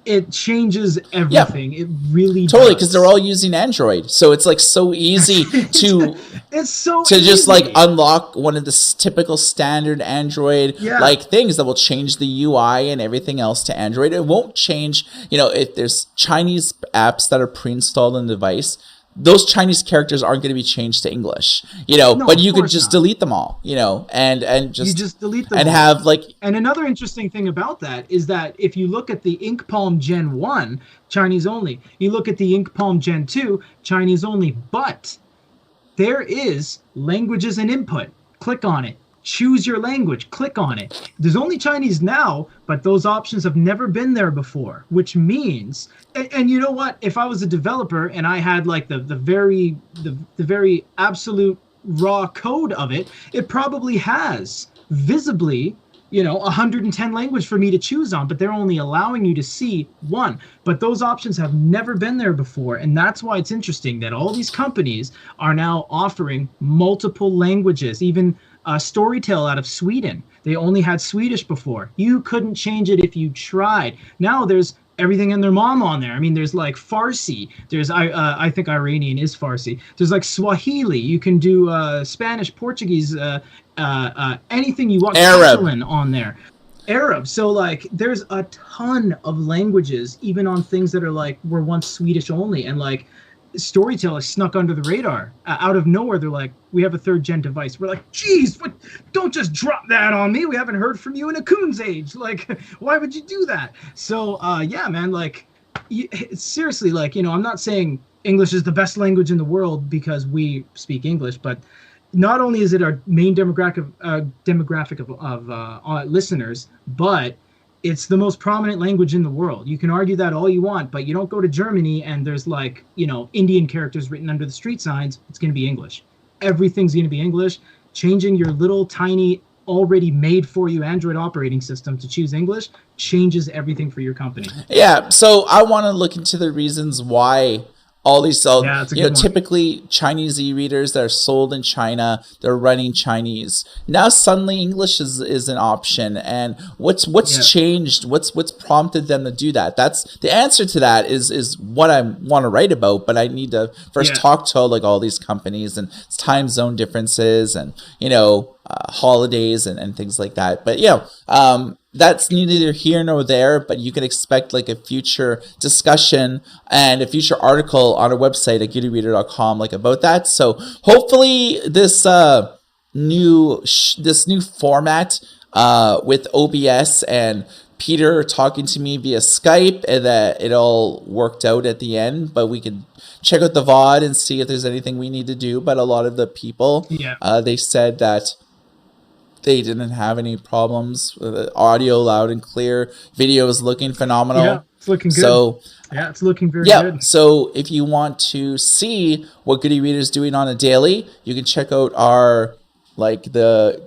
Speaker 2: It changes everything. It really
Speaker 1: totally, because they're all using Android, so it's like so easy to just like unlock one of the typical standard Android like things that will change the UI and everything else to Android. It won't change, if there's Chinese apps that are pre-installed on the device, those Chinese characters aren't going to be changed to English, but you could just delete them all, and just
Speaker 2: delete them
Speaker 1: and
Speaker 2: all.
Speaker 1: have like.
Speaker 2: And another interesting thing about that is that if you look at the Ink Palm Gen 1, Chinese only, you look at the Ink Palm Gen 2, Chinese only, but there is languages and input. Click on it. choose your language, click on it. There's only Chinese now, but those options have never been there before, which means, and you know what? If I was a developer and I had like the very absolute raw code of it, it probably has visibly, 110 language for me to choose on, but they're only allowing you to see one. But those options have never been there before, and that's why it's interesting that all these companies are now offering multiple languages. Even Storytel out of Sweden, they only had Swedish before. You couldn't change it if you tried. Now there's everything and their mom on there. I mean, there's like Farsi. There's I think Iranian is Farsi. There's like Swahili. You can do Spanish, Portuguese, anything you want.
Speaker 1: Arab
Speaker 2: on there. Arab. So like, there's a ton of languages, even on things that are like were once Swedish only, and like Storytel is snuck under the radar. Out of nowhere, they're like, we have a 3rd-gen device. We're like, geez, what? Don't just drop that on me. We haven't heard from you in a coon's age. Like, why would you do that? So, yeah, man, like, seriously, like, I'm not saying English is the best language in the world because we speak English, but not only is it our main demographic of listeners, but it's the most prominent language in the world. You can argue that all you want, but you don't go to Germany and there's like, Indian characters written under the street signs. It's going to be English. Everything's going to be English. Changing your little tiny, already made for you Android operating system to choose English changes everything for your company.
Speaker 1: Yeah. So I want to look into the reasons why all these, typically Chinese e-readers that are sold in China, they're running Chinese. Now suddenly English is an option, and what's changed? What's prompted them to do that? That's the answer to that is what I want to write about, but I need to first talk to like all these companies and time zone differences and holidays and things like that. But that's neither here nor there, but you can expect like a future discussion and a future article on our website at Goodreader.com like about that. So hopefully this new format with OBS and Peter talking to me via Skype, and that it all worked out at the end, but we could check out the VOD and see if there's anything we need to do. But a lot of the people, they said that they didn't have any problems with the audio loud and clear. Video is looking phenomenal.
Speaker 2: Yeah, it's looking good.
Speaker 1: So,
Speaker 2: it's looking very good.
Speaker 1: So if you want to see what Good e-Reader is doing on a daily, you can check out our Twitter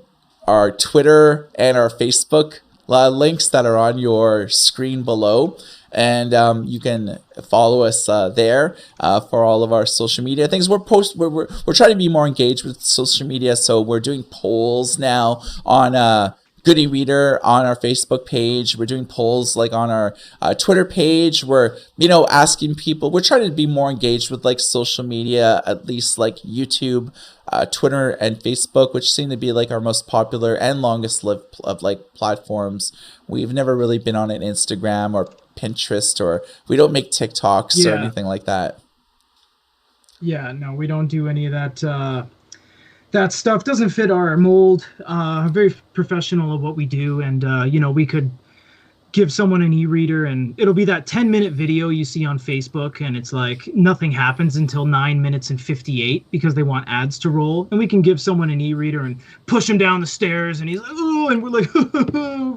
Speaker 1: and our Facebook links that are on your screen below. And you can follow us there for all of our social media things. We're trying to be more engaged with social media, so we're doing polls now on Good e-Reader on our Facebook page. We're doing polls like on our Twitter page. We're asking people. We're trying to be more engaged with like social media, at least like YouTube, Twitter, and Facebook, which seem to be like our most popular and longest lived of like platforms. We've never really been on an Instagram or Pinterest, or we don't make TikToks or anything like that.
Speaker 2: Yeah, no, we don't do any of that. That stuff doesn't fit our mold. Very professional of what we do, and we could give someone an e-reader and it'll be that 10-minute video you see on Facebook, and it's like nothing happens until 9 minutes and 58 because they want ads to roll, and we can give someone an e-reader and push him down the stairs and he's like, oh, and we're like,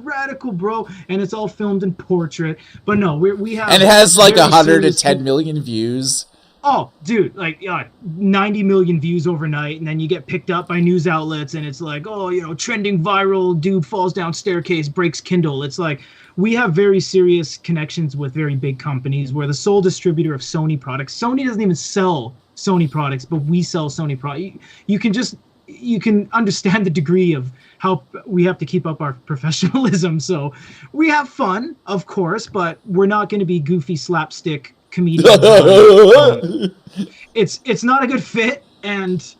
Speaker 2: radical, bro, and it's all filmed in portrait. But no, we have,
Speaker 1: and it has like 110 million views.
Speaker 2: Oh, dude, like 90 million views overnight, and then you get picked up by news outlets, and it's like, trending viral, dude falls down staircase, breaks Kindle. It's like, we have very serious connections with very big companies. We're the sole distributor of Sony products. Sony doesn't even sell Sony products, but we sell Sony products. You can understand the degree of how we have to keep up our professionalism. So we have fun, of course, but we're not going to be goofy slapstick comedians. It's not a good fit, and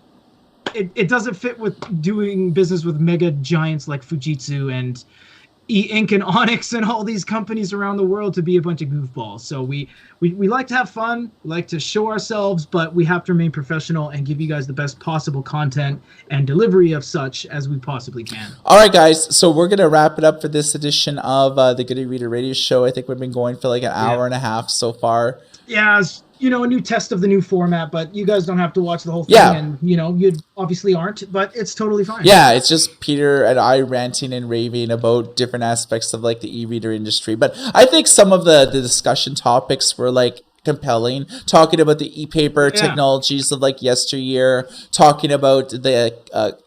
Speaker 2: it doesn't fit with doing business with mega giants like Fujitsu and E-Ink and Onyx and all these companies around the world to be a bunch of goofballs. So we like to have fun, we like to show ourselves, but we have to remain professional and give you guys the best possible content and delivery of such as we possibly can.
Speaker 1: All right, guys. So we're going to wrap it up for this edition of the Good e-Reader Radio Show. I think we've been going for like an hour and a half so far.
Speaker 2: Yeah, a new test of the new format, but you guys don't have to watch the whole thing.
Speaker 1: Yeah.
Speaker 2: And, you obviously aren't, but it's totally fine.
Speaker 1: Yeah, it's just Peter and I ranting and raving about different aspects of like the e-reader industry. But I think some of the discussion topics were like compelling, talking about the e-paper technologies of like yesteryear, talking about the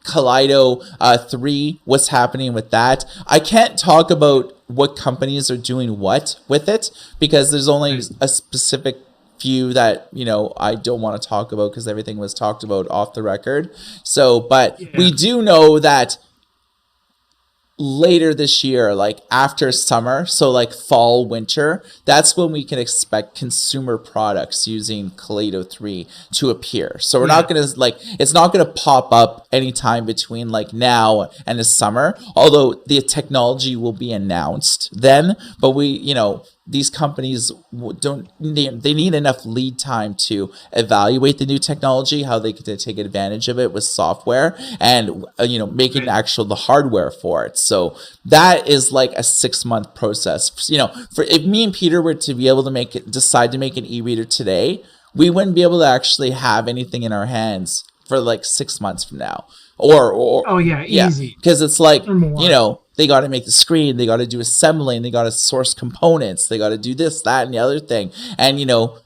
Speaker 1: Kaleido 3, what's happening with that. I can't talk about what companies are doing what with it because there's only a specific few that I don't want to talk about because everything was talked about off the record. So but we do know that later this year, like after summer, so like fall, winter, that's when we can expect consumer products using Kaleido 3 to appear. So we're not going to it's not going to pop up anytime between like now and the summer, although the technology will be announced then. But these companies they need enough lead time to evaluate the new technology, how they can take advantage of it with software and making the hardware for it. So that is like a 6-month process. For if me and Peter were to be able to decide to make an e-reader today, we wouldn't be able to actually have anything in our hands for like 6 months from now. Easy. Because it's like they got to make the screen, they got to do assembling, they got to source components, they got to do this, that, and the other thing, and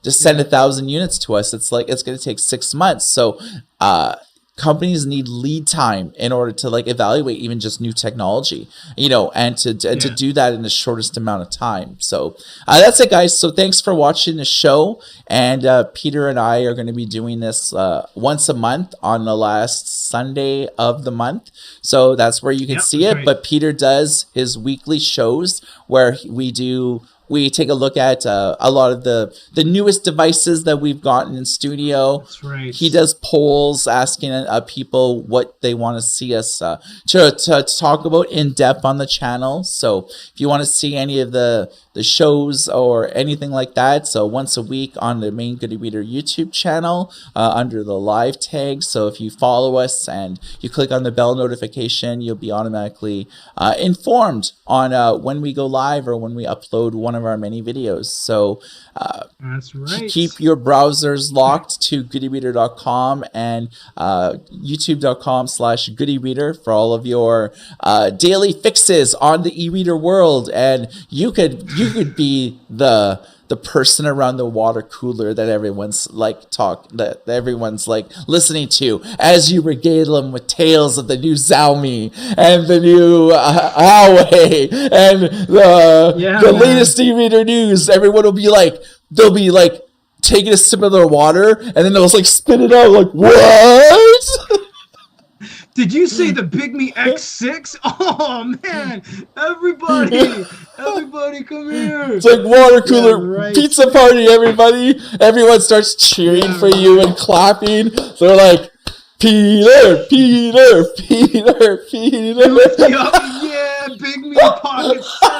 Speaker 1: just send 1,000 units to us. It's like it's going to take 6 months. So companies need lead time in order to like evaluate even just new technology, and to do that in the shortest amount of time. So that's it, guys. So thanks for watching the show. And Peter and I are going to be doing this once a month on the last Sunday of the month. So that's where you can see it. Right. But Peter does his weekly shows where we take a look at a lot of the newest devices that we've gotten in studio.
Speaker 2: That's right.
Speaker 1: He does polls asking people what they want to see us to talk about in depth on the channel. So if you want to see any of the shows or anything like that, so once a week on the main Goody Reader YouTube channel under the live tag. So if you follow us and you click on the bell notification, you'll be automatically informed on when we go live or when we upload one of our many videos. So
Speaker 2: that's right.
Speaker 1: Keep your browsers locked to goodyreader.com and youtube.com/goodyreader for all of your daily fixes on the e-reader world. And you could be the person around the water cooler that everyone's listening to as you regale them with tales of the new Xiaomi and the new Huawei and the latest e-reader news. Everyone will be they'll be taking a sip of their water and then they'll spit it out like, what?
Speaker 2: Did you say the Bigme X6? Oh man! Everybody come here!
Speaker 1: It's like water cooler pizza party, everybody! Everyone starts cheering for you and clapping. So they're like, Peter!
Speaker 2: Yeah, Bigme Pocket 7.